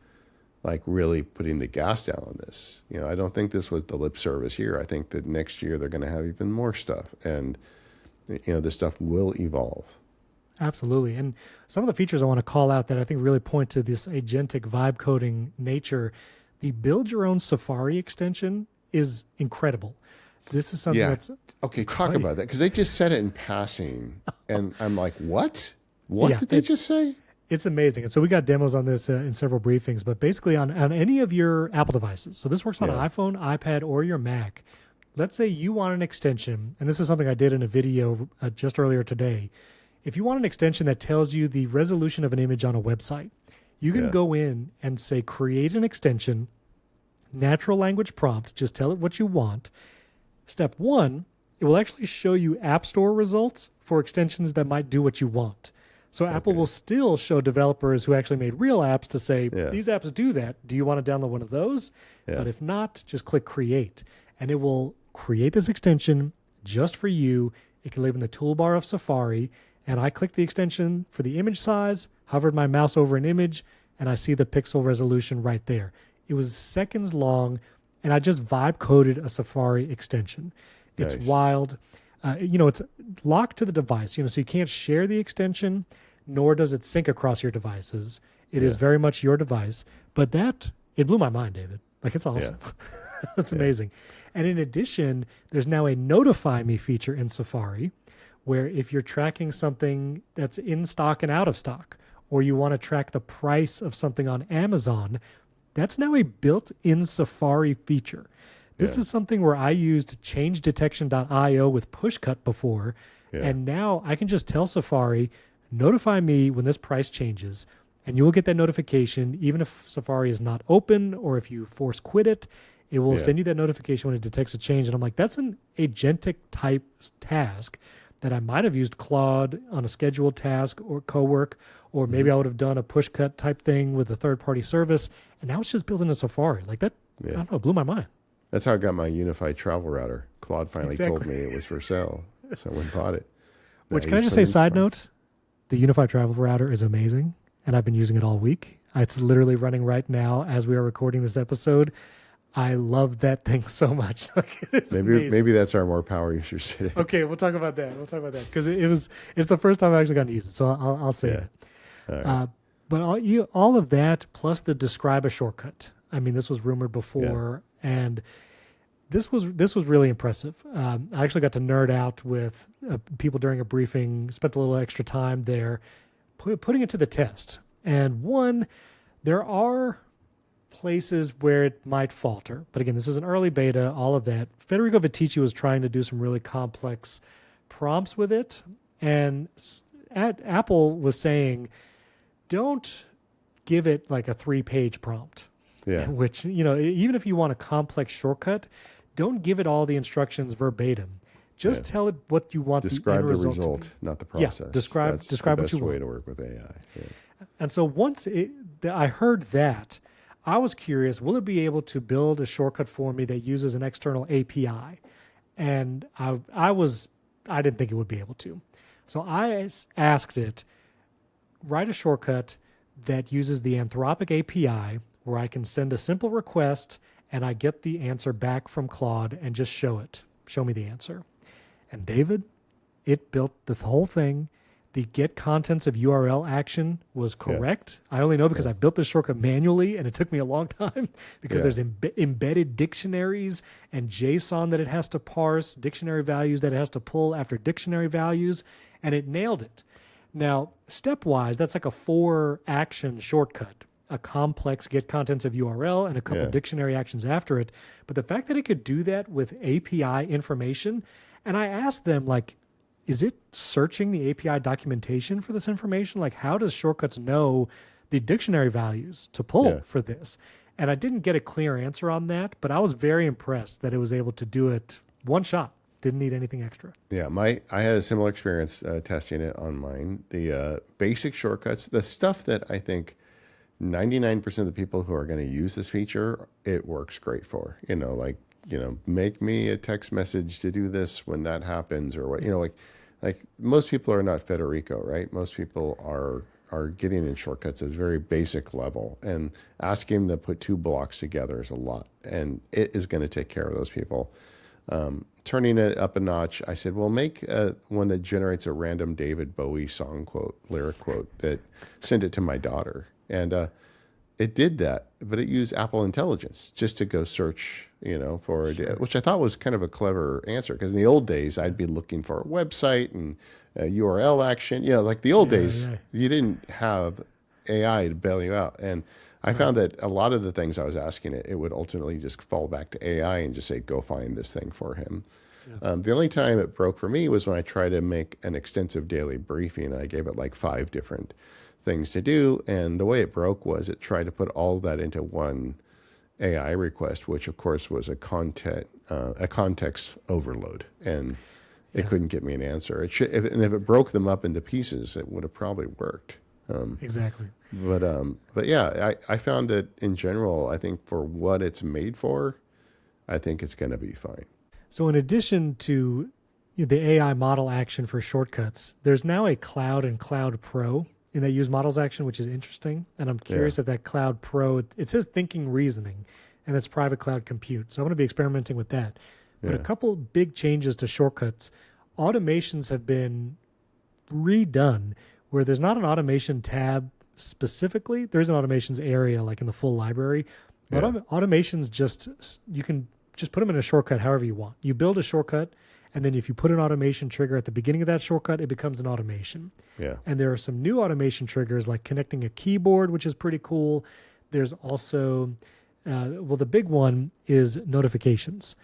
like really putting the gas down on this. I don't think this was the lip service year. I think that next year they're going to have even more stuff, and this stuff will evolve. Absolutely. And some of the features I want to call out that I think really point to this agentic vibe coding nature, the build your own Safari extension is incredible. This is something that's okay. Talk about that, because they just said it in passing, and I'm like, what? What did they just say? It's amazing. And so we got demos on this in several briefings, but basically on any of your Apple devices. So this works on an iPhone, iPad, or your Mac. Let's say you want an extension, and this is something I did in a video just earlier today. If you want an extension that tells you the resolution of an image on a website, you can go in and say, create an extension, natural language prompt, just tell it what you want. Step 1, it will actually show you App Store results for extensions that might do what you want. So Apple will still show developers who actually made real apps to say, these apps do that. Do you want to download one of those? But if not, just click create. And it will create this extension just for you. It can live in the toolbar of Safari. And I clicked the extension for the image size, hovered my mouse over an image, and I see the pixel resolution right there. It was seconds long, and I just vibe coded a Safari extension. It's wild. It's locked to the device, so you can't share the extension, nor does it sync across your devices. It is very much your device. But it blew my mind, David. Like, it's awesome. That's amazing. And in addition, there's now a notify me feature in Safari, where if you're tracking something that's in stock and out of stock, or you want to track the price of something on Amazon, that's now a built-in Safari feature. This is something where I used changedetection.io with Pushcut before, and now I can just tell Safari, notify me when this price changes, and you will get that notification even if Safari is not open, or if you force quit it. It will send you that notification when it detects a change. And I'm like, that's an agentic type task that I might have used Claude on a scheduled task or cowork, or maybe I would have done a push-cut type thing with a third-party service, and now it's just built into Safari. Like that, I don't know, it blew my mind. That's how I got my unified travel router. Claude finally told me it was for sale. So I went and bought it. Which, can I just say, side note, the Unified Travel Router is amazing, and I've been using it all week. It's literally running right now as we are recording this episode. I love that thing so much. Maybe that's our more power users today. Okay, we'll talk about that. Because it's the first time I've actually gotten to use it, so I'll say it. Right. But all of that plus the describe a shortcut. I mean, this was rumored before, and this was really impressive. I actually got to nerd out with people during a briefing. Spent a little extra time there, putting it to the test. And there are places where it might falter. But again, this is an early beta, all of that. Federico Viticci was trying to do some really complex prompts with it. And Apple was saying, don't give it like a 3-page prompt. Yeah. Which, even if you want a complex shortcut, don't give it all the instructions verbatim. Just tell it what you want. Describe the result, to be. Not the process. Yeah, describe what you want. That's the best way to work with AI. Yeah. And so once I heard that, I was curious, will it be able to build a shortcut for me that uses an external API? And I didn't think it would be able to. So I asked it, write a shortcut that uses the Anthropic API where I can send a simple request and I get the answer back from Claude and just show me the answer. And David, it built the whole thing. The get contents of URL action was correct. Yeah. I only know because I built this shortcut manually and it took me a long time because there's embedded dictionaries and JSON that it has to parse, dictionary values that it has to pull after dictionary values, and it nailed it. Now, stepwise, that's like a 4-action shortcut, a complex get contents of URL and a couple dictionary actions after it. But the fact that it could do that with API information, and I asked them, like, is it searching the API documentation for this information? Like, how does Shortcuts know the dictionary values to pull for this? And I didn't get a clear answer on that, but I was very impressed that it was able to do it one shot. Didn't need anything extra. Yeah, I had a similar experience testing it on mine. The basic shortcuts, the stuff that I think 99% of the people who are going to use this feature, it works great for. Make me a text message to do this when that happens, or what, like most people are not Federico, right? Most people are getting in shortcuts at a very basic level, and asking them to put 2 blocks together is a lot, and it is going to take care of those people. Turning it up a notch, I said, well, make one that generates a random David Bowie song lyric quote that send it to my daughter. And it did that, but it used Apple Intelligence just to go search, for it, which I thought was kind of a clever answer. Because in the old days, I'd be looking for a website and URL action. Like the old days, you didn't have AI to bail you out. And I found that a lot of the things I was asking it would ultimately just fall back to AI and just say, go find this thing for him. Yeah. The only time it broke for me was when I tried to make an extensive daily briefing. I gave it like 5 different things to do. And the way it broke was it tried to put all that into one AI request, which of course was a context overload. And it couldn't get me an answer. If it broke them up into pieces, it would have probably worked. Exactly. But yeah, I found that in general, I think for what it's made for, I think it's going to be fine. So in addition to the AI model action for shortcuts, there's now a Cloud and Cloud Pro, and they use models action, which is interesting. And I'm curious if that Cloud Pro, it says thinking reasoning, and it's private cloud compute. So I'm going to be experimenting with that. But a couple big changes to shortcuts. Automations have been redone where there's not an automation tab specifically. There's an automations area like in the full library. But automations you can just put them in a shortcut however you want. You build a shortcut, and then if you put an automation trigger at the beginning of that shortcut, it becomes an automation. Yeah. And there are some new automation triggers like connecting a keyboard, which is pretty cool. There's also, the big one is notifications,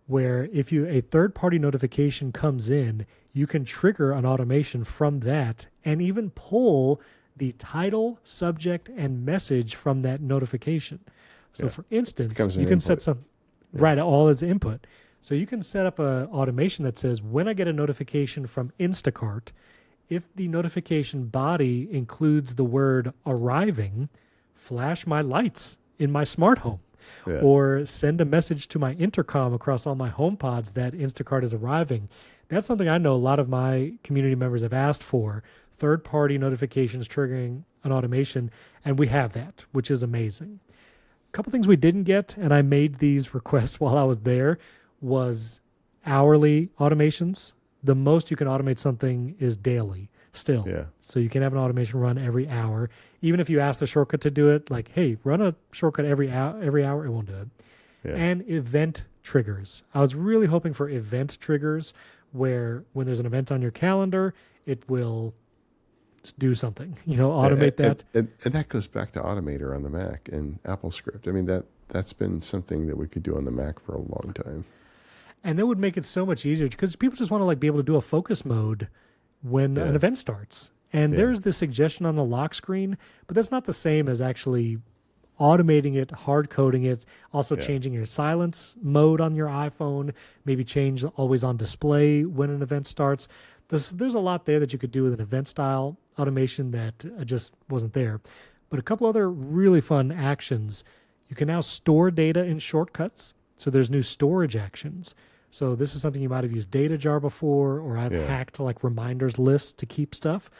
where if a third-party notification comes in, you can trigger an automation from that and even pull the title, subject, and message from that notification. So for instance, you can set some, all as input. So you can set up an automation that says, when I get a notification from Instacart, if the notification body includes the word arriving, flash my lights in my smart home. Yeah. or send a message to my intercom across all my home pods that Instacart is arriving. That's something I know a lot of my community members have asked for, third-party notifications triggering an automation, and we have that, which is amazing. A couple things we didn't get, and I made these requests while I was there, was hourly automations. The most you can automate something is daily still. Yeah. So you can have an automation run every hour. Even if you ask the shortcut to do it, like, hey, run a shortcut every hour, it won't do it. Yeah. And event triggers. I was really hoping for event triggers where when there's an event on your calendar, it will do something, automate that. And that goes back to Automator on the Mac and AppleScript. I mean, that's been something that we could do on the Mac for a long time. And that would make it so much easier because people just want to be able to do a focus mode when an event starts. And there's this suggestion on the lock screen, but that's not the same as actually automating it, hard coding it, also changing your silence mode on your iPhone, maybe change always on display when an event starts. There's a lot there that you could do with an event style automation that just wasn't there. But a couple other really fun actions. You can now store data in shortcuts. So there's new storage actions. So this is something you might have used Data Jar before, or I've hacked reminders lists to keep stuff.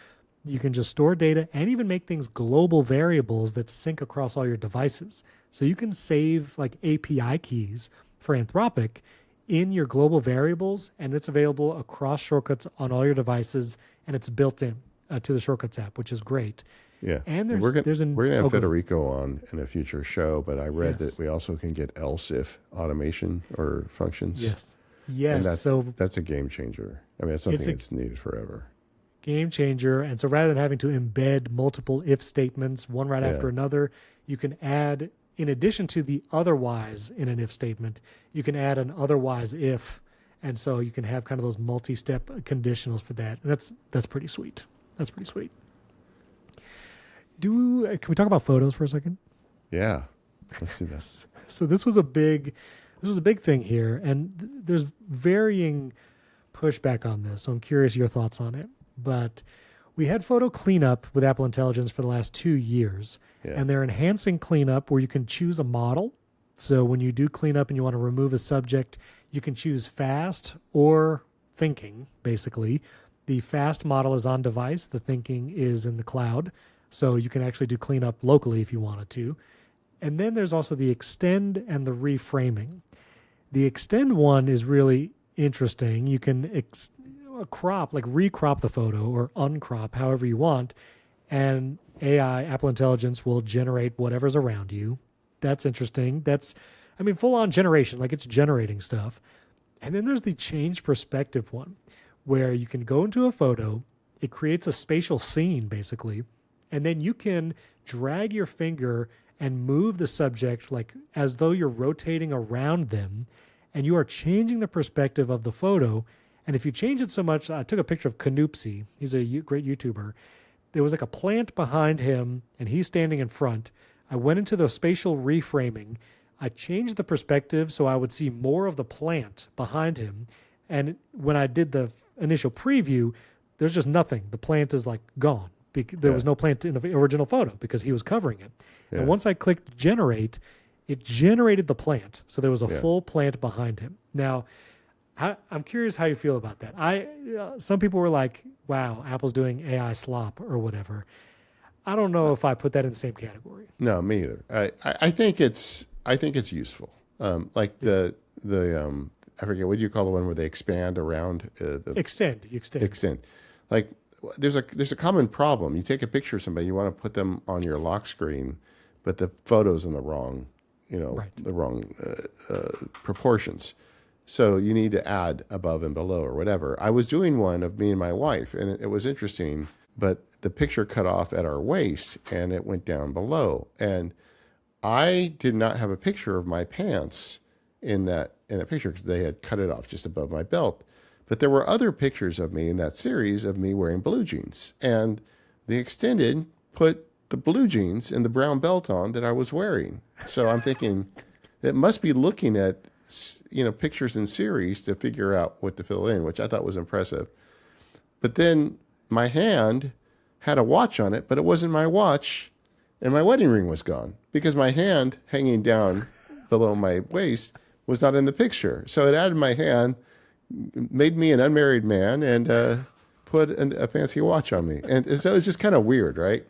You can just store data and even make things global variables that sync across all your devices. So you can save API keys for Anthropic in your global variables, and it's available across shortcuts on all your devices, and it's built in to the Shortcuts app, which is great. Yeah, and we're gonna have Federico on in a future show, but I read that we also can get else if automation or functions. Yes. And that's a game changer. I mean, it's something that's needed forever. Game changer. And so rather than having to embed multiple if statements, one right after another, you can add, in addition to the otherwise in an if statement, you can add an otherwise if. And so you can have kind of those multi-step conditionals for that. And that's pretty sweet. That's pretty sweet. Can we talk about photos for a second? Yeah. Let's do this. So this was a big thing here, and there's varying pushback on this. So I'm curious your thoughts on it. But we had photo cleanup with Apple Intelligence for the last 2 years, and they're enhancing cleanup where you can choose a model. So when you do cleanup and you want to remove a subject, you can choose fast or thinking, basically. The fast model is on device. The thinking is in the cloud. So you can actually do cleanup locally if you wanted to. And then there's also the extend and the reframing. The extend one is really interesting. You can recrop the photo or uncrop however you want, and AI, Apple Intelligence, will generate whatever's around you. That's interesting. That's, full on generation, it's generating stuff. And then there's the change perspective one, where you can go into a photo, it creates a spatial scene basically, and then you can drag your finger and move the subject as though you're rotating around them, and you are changing the perspective of the photo. And if you change it so much, I took a picture of Canoopsy. He's a great YouTuber. There was a plant behind him, and he's standing in front. I went into the spatial reframing. I changed the perspective so I would see more of the plant behind him. And when I did the initial preview, there's just nothing. The plant is gone. There was no plant in the original photo because he was covering it. Yeah. And once I clicked generate, it generated the plant. So there was a full plant behind him. Now, I'm curious how you feel about that. Some people were like, wow, Apple's doing AI slop or whatever. I don't know if I put that in the same category. No, me either. I think it's useful. The I forget, what do you call the one where they expand around the extend. You extend. There's a common problem. You take a picture of somebody, you want to put them on your lock screen, but the photo's in the wrong, the wrong proportions. So you need to add above and below or whatever. I was doing one of me and my wife, and it was interesting, but the picture cut off at our waist and it went down below. And I did not have a picture of my pants in that picture because they had cut it off just above my belt. But there were other pictures of me in that series of me wearing blue jeans. And the extended put the blue jeans and the brown belt on that I was wearing. So I'm thinking it must be looking at pictures in series to figure out what to fill in, which I thought was impressive. But then my hand had a watch on it, but it wasn't my watch, and my wedding ring was gone because my hand hanging down below my waist was not in the picture. So it added my hand, made me an unmarried man, and put a fancy watch on me. And so it's just kind of weird, right?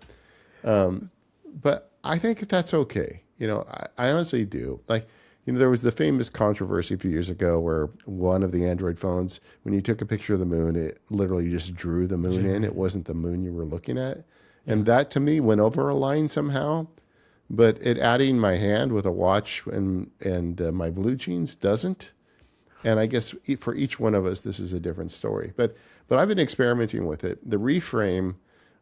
But I think that's okay. I honestly do. Like, there was the famous controversy a few years ago where one of the Android phones, when you took a picture of the moon, it literally just drew the moon in. It wasn't the moon you were looking at. And that to me went over a line somehow. But it adding my hand with a watch and my blue jeans doesn't. And I guess for each one of us, this is a different story. But I've been experimenting with it. The reframe,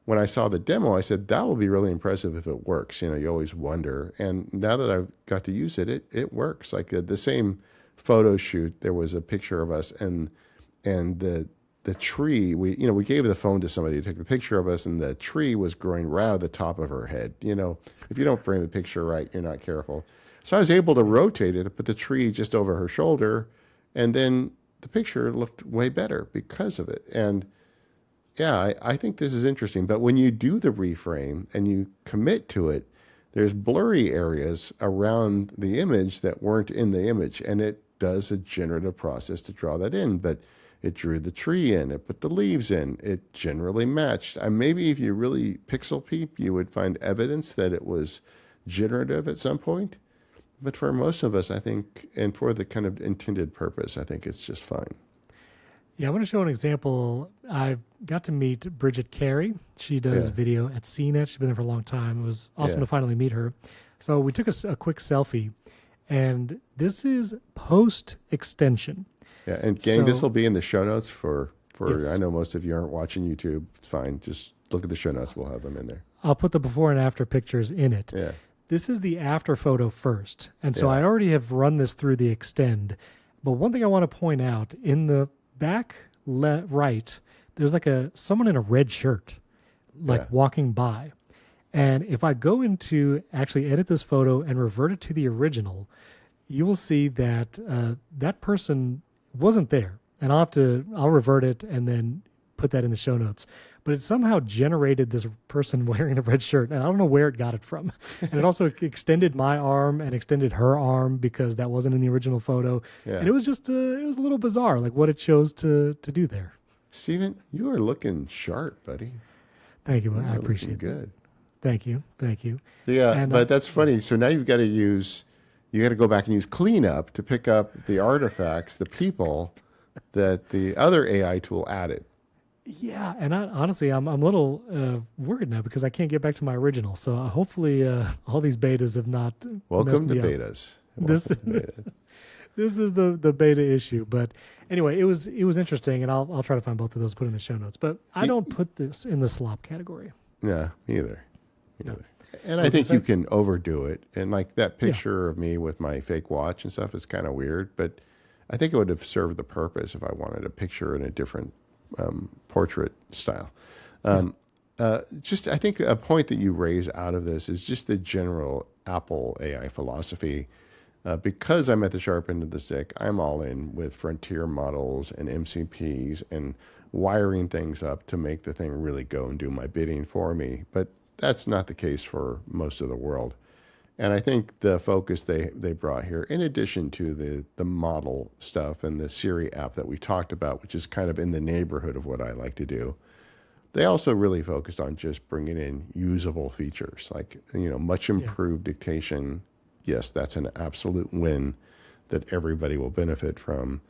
when I saw the demo, I said, that will be really impressive if it works. You always wonder. And now that I've got to use it, it works. Like the same photo shoot, there was a picture of us and the tree, we gave the phone to somebody to take the picture of us, and the tree was growing right out of the top of her head. If you don't frame the picture right, you're not careful. So I was able to rotate it, put the tree just over her shoulder, and then the picture looked way better because of it. And yeah, I think this is interesting. But when you do the reframe and you commit to it, there's blurry areas around the image that weren't in the image, and it does a generative process to draw that in. But it drew the tree in, it put the leaves in, it generally matched. Maybe if you really pixel peep, you would find evidence that it was generative at some point. But for most of us, I think, and for the kind of intended purpose, I think it's just fine. Yeah, I want to show an example. I got to meet Bridget Carey. She does video at CNET. She's been there for a long time. It was awesome to finally meet her. So we took a quick selfie, and this is post-extension. Yeah, and gang, this will be in the show notes for Yes. I know most of you aren't watching YouTube. It's fine. Just look at the show notes. We'll have them in there. I'll put the before and after pictures in it. Yeah. This is the after photo first. And so I already have run this through the extend. But one thing I want to point out, in the back right, there's like someone in a red shirt, walking by. And if I go into actually edit this photo and revert it to the original, you will see that that person wasn't there. And I'll revert it and then put that in the show notes. But it somehow generated this person wearing a red shirt, and I don't know where it got it from. And it also extended my arm and extended her arm because that wasn't in the original photo. Yeah. And it was just it was a little bizarre, like what it chose to do there. Steven, you are looking sharp, buddy. Thank you. I appreciate it. Good. Thank you. Yeah, and, but that's funny. So now you got to go back and use cleanup to pick up the artifacts, the people that the other AI tool added. Yeah, and honestly, I'm a little worried now because I can't get back to my original. So hopefully all these betas have not Welcome to betas. This is the beta issue. But anyway, it was interesting, and I'll try to find both of those, put in the show notes. But I don't put this in the slop category. No, me either. And I think you can overdo it. And like that picture of me with my fake watch and stuff is kind of weird, but I think it would have served the purpose if I wanted a picture in a different portrait style. Just I think a point that you raise out of this is just the general Apple AI philosophy. Because I'm at the sharp end of the stick, I'm all in with frontier models and MCPs and wiring things up to make the thing really go and do my bidding for me. But that's not the case for most of the world. And I think the focus they brought here, in addition to the model stuff and the Siri app that we talked about, which is kind of in the neighborhood of what I like to do, they also really focused on just bringing in usable features, like, much improved dictation. Yes, that's an absolute win that everybody will benefit from.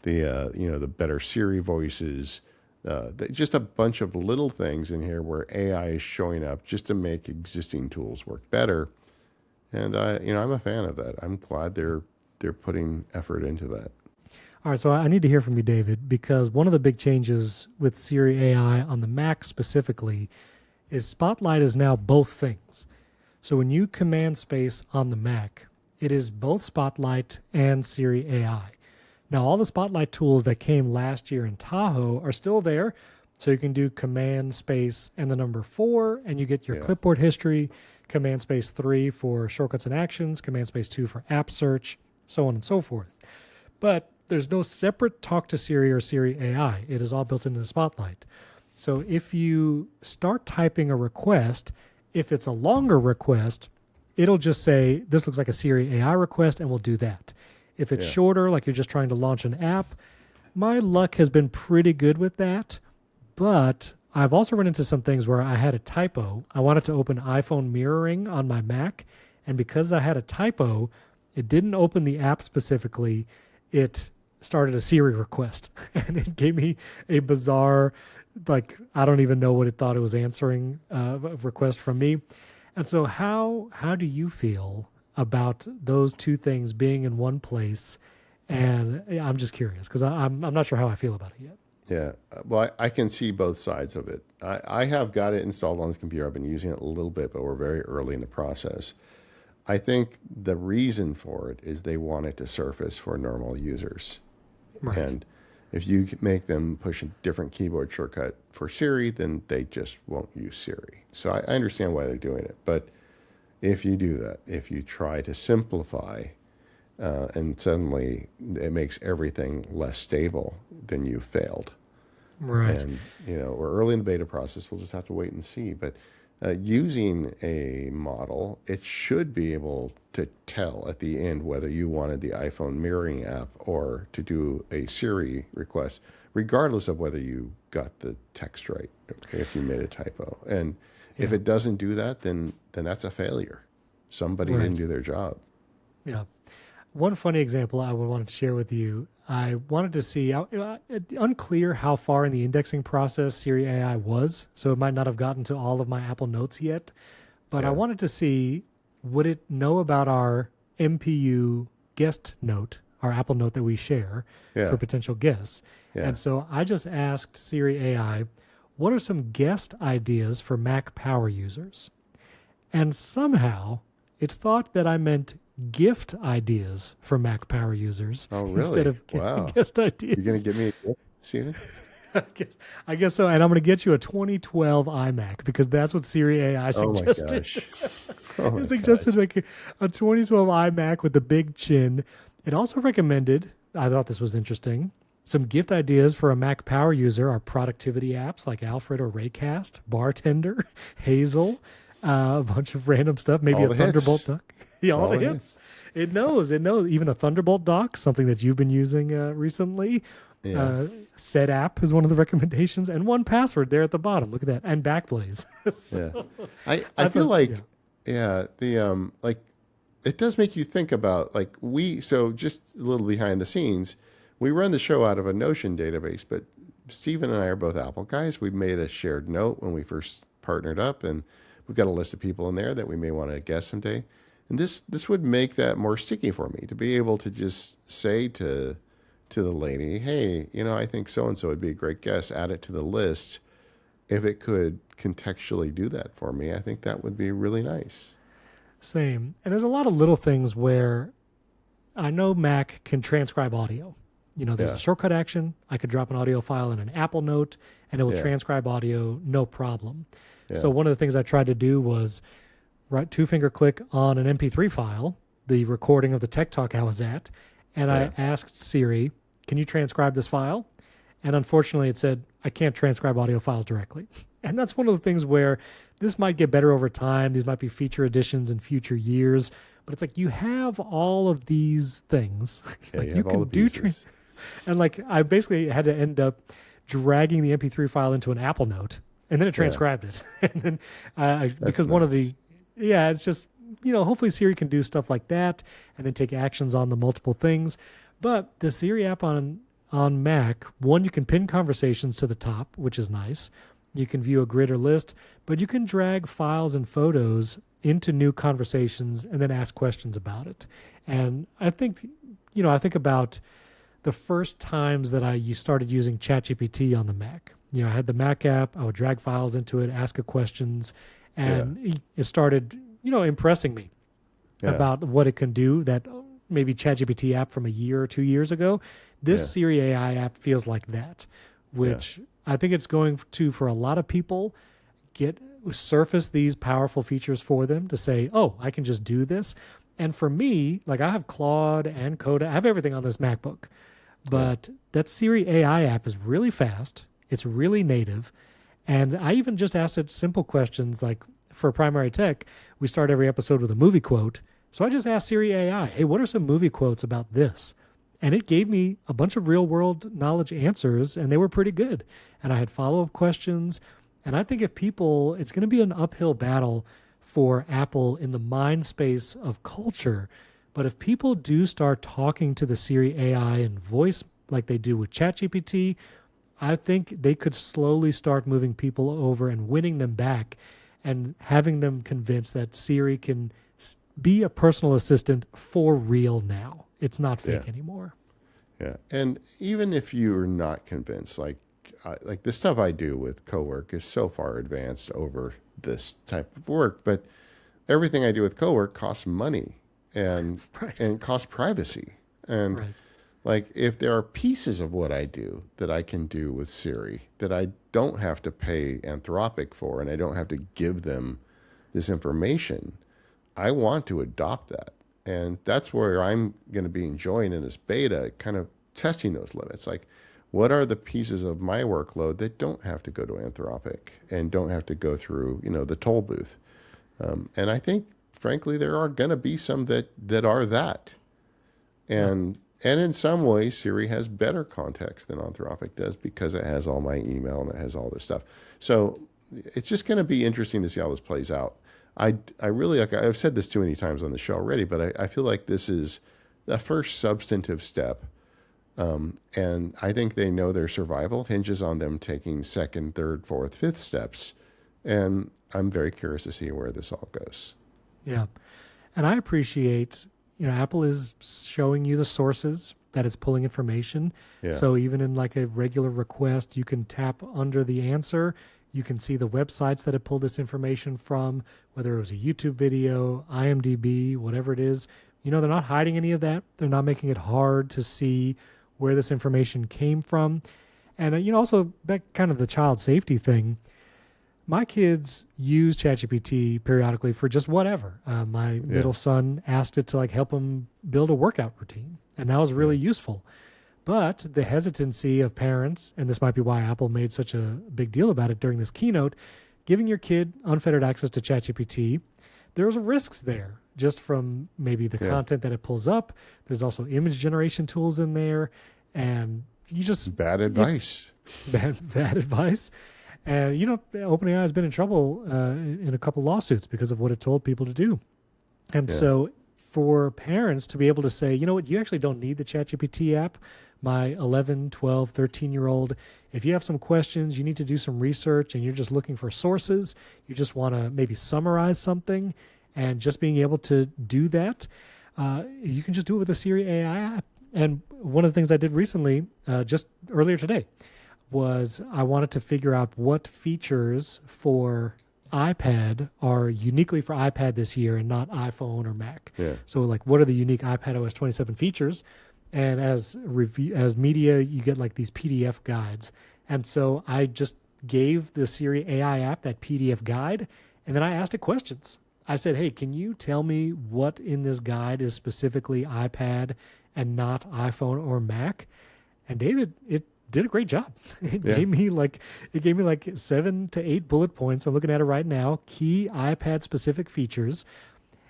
The better Siri voices, just a bunch of little things in here where AI is showing up just to make existing tools work better. And I'm a fan of that. I'm glad they're putting effort into that. All right, so I need to hear from you, David, because one of the big changes with Siri AI on the Mac specifically is Spotlight is now both things. So when you command space on the Mac, it is both Spotlight and Siri AI. Now, all the Spotlight tools that came last year in Tahoe are still there. So you can do command space and the number 4, and you get your clipboard history, command space 3 for shortcuts and actions, command space 2 for app search, so on and so forth. But there's no separate talk to Siri or Siri AI. It is all built into the Spotlight. So if you start typing a request, if it's a longer request, it'll just say, this looks like a Siri AI request, and we'll do that. If it's Yeah. shorter, like you're just trying to launch an app, my luck has been pretty good with that. But I've also run into some things where I had a typo. I wanted to open iPhone mirroring on my Mac, and because I had a typo, it didn't open the app specifically. It started a Siri request, and it gave me a bizarre, like, I don't even know what it thought it was answering a request from me. And so how do you feel about those two things being in one place? And I'm just curious because I'm not sure how I feel about it yet. Yeah. Well, I can see both sides of it. I have got it installed on this computer. I've been using it a little bit, but we're very early in the process. I think the reason for it is they want it to surface for normal users. Right. And if you make them push a different keyboard shortcut for Siri, then they just won't use Siri. So I understand why they're doing it. But if you do that, if you try to simplify and suddenly it makes everything less stable, then you've failed. Right. And, we're early in the beta process. We'll just have to wait and see. But using a model, it should be able to tell at the end whether you wanted the iPhone mirroring app or to do a Siri request, regardless of whether you got the text right, if you made a typo. And if it doesn't do that, then that's a failure. Somebody didn't do their job. Yeah. One funny example I would want to share with you, I wanted to see, unclear how far in the indexing process Siri AI was, so it might not have gotten to all of my Apple Notes yet, but I wanted to see, would it know about our MPU guest note, our Apple Note that we share for potential guests. Yeah. And so I just asked Siri AI, what are some guest ideas for Mac power users? And somehow it thought that I meant gift ideas for Mac power users instead of guest ideas. You're going to give me a gift, Steven? I guess so. And I'm going to get you a 2012 iMac because that's what Siri AI suggested. Oh my gosh. It suggested like a 2012 iMac with the big chin. It also recommended, I thought this was interesting, some gift ideas for a Mac power user are productivity apps like Alfred or Raycast, Bartender, Hazel, a bunch of random stuff, maybe all a Thunderbolt dock. Yeah, all the hits. It knows. Even a Thunderbolt dock, something that you've been using recently. Yeah. Set app is one of the recommendations, and 1Password there at the bottom. Look at that, and Backblaze. I feel like like it does make you think about so just a little behind the scenes, we run the show out of a Notion database, but Stephen and I are both Apple guys. We made a shared note when we first partnered up, and we've got a list of people in there that we may want to guest someday. And this would make that more sticky for me to be able to just say to the lady, hey, I think so-and-so would be a great guest, add it to the list. If it could contextually do that for me, I think that would be really nice. Same. And there's a lot of little things where I know Mac can transcribe audio. There's a shortcut action. I could drop an audio file in an Apple Note, and it will transcribe audio, no problem. Yeah. So one of the things I tried to do was two-finger click on an MP3 file, the recording of the Tech Talk I was at, and I asked Siri, can you transcribe this file? And unfortunately, it said, I can't transcribe audio files directly. And that's one of the things where this might get better over time. These might be feature additions in future years. But it's like you have all of these things. Yeah, you can do and I basically had to end up dragging the MP3 file into an Apple Note, and then it transcribed it. And then because one of the it's just, hopefully Siri can do stuff like that and then take actions on the multiple things. But the Siri app on Mac, one, you can pin conversations to the top, which is nice. You can view a grid or list, but you can drag files and photos into new conversations and then ask questions about it. And I think, I think about the first times that I started using ChatGPT on the Mac. I had the Mac app, I would drag files into it, ask it questions, and it started, impressing me about what it can do. That maybe ChatGPT app from a year or 2 years ago, this Siri AI app feels like that, which I think it's going to, for a lot of people, surface these powerful features for them to say, oh, I can just do this. And for me, I have Claude and Coda, I have everything on this MacBook, but that Siri AI app is really fast. It's really native. And I even just asked it simple questions like, for Primary Tech, we start every episode with a movie quote. So I just asked Siri AI, hey, what are some movie quotes about this? And it gave me a bunch of real world knowledge answers, and they were pretty good. And I had follow-up questions. And I think if people, it's going to be an uphill battle for Apple in the mind space of culture. But if people do start talking to the Siri AI in voice like they do with ChatGPT, I think they could slowly start moving people over and winning them back and having them convinced that Siri can be a personal assistant for real now. It's not fake anymore. Yeah. And even if you're not convinced, like the stuff I do with Cowork is so far advanced over this type of work, but everything I do with Cowork costs money and costs privacy. And like if there are pieces of what I do that I can do with Siri that I don't have to pay Anthropic for and I don't have to give them this information, I want to adopt that. And that's where I'm going to be enjoying in this beta, kind of testing those limits. Like, what are the pieces of my workload that don't have to go to Anthropic and don't have to go through, the toll booth? And I think, frankly, there are going to be some that are that. And in some ways, Siri has better context than Anthropic does because it has all my email and it has all this stuff. So it's just going to be interesting to see how this plays out. I really, like, I've said this too many times on the show already, but I feel like this is the first substantive step. And I think they know their survival hinges on them taking second, third, fourth, fifth steps. And I'm very curious to see where this all goes. Yeah. And I appreciate, Apple is showing you the sources that it's pulling information. Yeah. So even in like a regular request, you can tap under the answer. You can see the websites that it pulled this information from, whether it was a YouTube video, IMDb, whatever it is. They're not hiding any of that. They're not making it hard to see where this information came from. And, also back kind of the child safety thing. My kids use ChatGPT periodically for just whatever. My middle son asked it to like help him build a workout routine, and that was really useful. But the hesitancy of parents, and this might be why Apple made such a big deal about it during this keynote, giving your kid unfettered access to ChatGPT, there's risks there just from maybe the content that it pulls up. There's also image generation tools in there, and you just... Bad advice. Bad advice. And, OpenAI has been in trouble in a couple lawsuits because of what it told people to do. And so for parents to be able to say, you know what, you actually don't need the ChatGPT app. My 11, 12, 13-year-old, if you have some questions, you need to do some research and you're just looking for sources, you just want to maybe summarize something, and just being able to do that, you can just do it with the Siri AI app. And one of the things I did recently, just earlier today, was I wanted to figure out what features for iPad are uniquely for iPad this year and not iPhone or Mac. Yeah. So like, what are the unique iPad OS 27 features? And as media, you get like these PDF guides. And so I just gave the Siri AI app that PDF guide, and then I asked it questions. I said, hey, can you tell me what in this guide is specifically iPad and not iPhone or Mac? And David, it did a great job. It gave me like 7 to 8 bullet points. I'm looking at it right now. Key iPad specific features.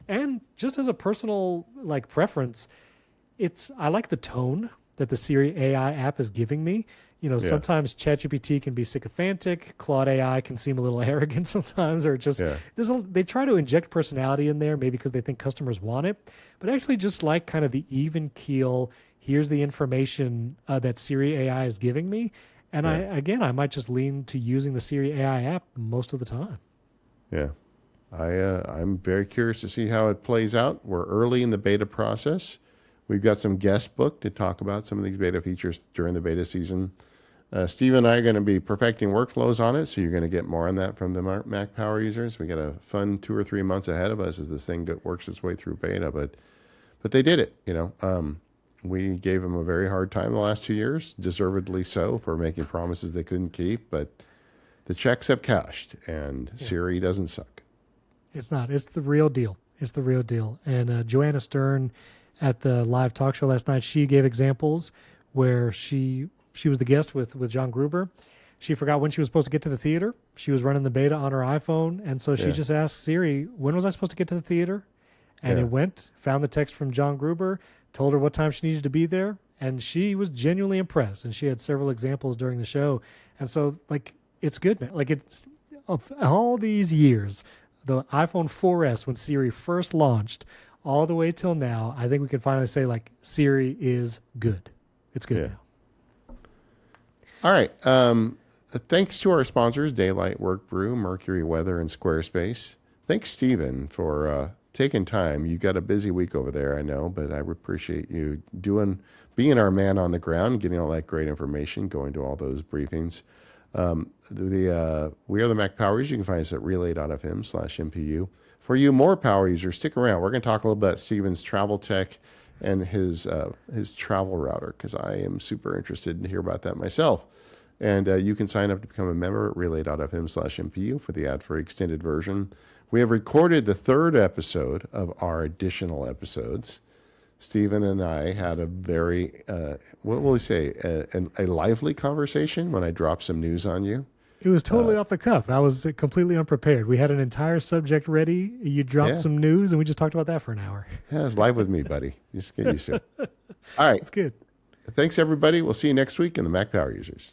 And just as a personal like preference, I like the tone that the Siri AI app is giving me. Sometimes ChatGPT can be sycophantic. Claude AI can seem a little arrogant sometimes, or just they try to inject personality in there, maybe because they think customers want it. But I actually just like kind of the even keel. Here's the information that Siri AI is giving me, and I might just lean to using the Siri AI app most of the time. Yeah, I'm very curious to see how it plays out. We're early in the beta process. We've got some guests booked to talk about some of these beta features during the beta season. Steve and I are going to be perfecting workflows on it, so you're going to get more on that from the Mac Power users. We got a fun 2 or 3 months ahead of us as this thing works its way through beta, but they did it. We gave them a very hard time the last 2 years, deservedly so, for making promises they couldn't keep, but the checks have cashed, and Siri doesn't suck. It's not. It's the real deal. It's the real deal. And Joanna Stern at the live talk show last night, she gave examples where she was the guest with John Gruber. she forgot when she was supposed to get to the theater. She was running the beta on her iPhone, and so she Yeah. just asked Siri, when was I supposed to get to the theater? And Yeah. it went, found the text from John Gruber, told her what time she needed to be there, and she was genuinely impressed. And she had several examples during the show. And so, like, it's good, man. Like, it's of all these years, the iPhone 4S, when Siri first launched, all the way till now, I think we can finally say, like, Siri is good. It's good Yeah. now. All right. Thanks to our sponsors, Daylight Work Brew, Mercury Weather, and Squarespace. Thanks, Stephen, for taking time. You got a busy week over there, I know, but I appreciate you being our man on the ground, getting all that great information, going to all those briefings. We are the Mac Power Users. You can find us at relay.fm/MPU. For you more power users, stick around. We're going to talk a little about Stephen's travel tech and his travel router, because I am super interested to hear about that myself. And you can sign up to become a member at relay.fm/MPU for the ad-free extended version. We have recorded the 3rd episode of our additional episodes. Stephen and I had a very, what will we say, a lively conversation when I dropped some news on you. It was totally off the cuff. I was completely unprepared. We had an entire subject ready. You dropped some news, and we just talked about that for an hour. Yeah, it's live with me, buddy. Just get used to it. All right. That's good. Thanks, everybody. We'll see you next week in the Mac Power Users.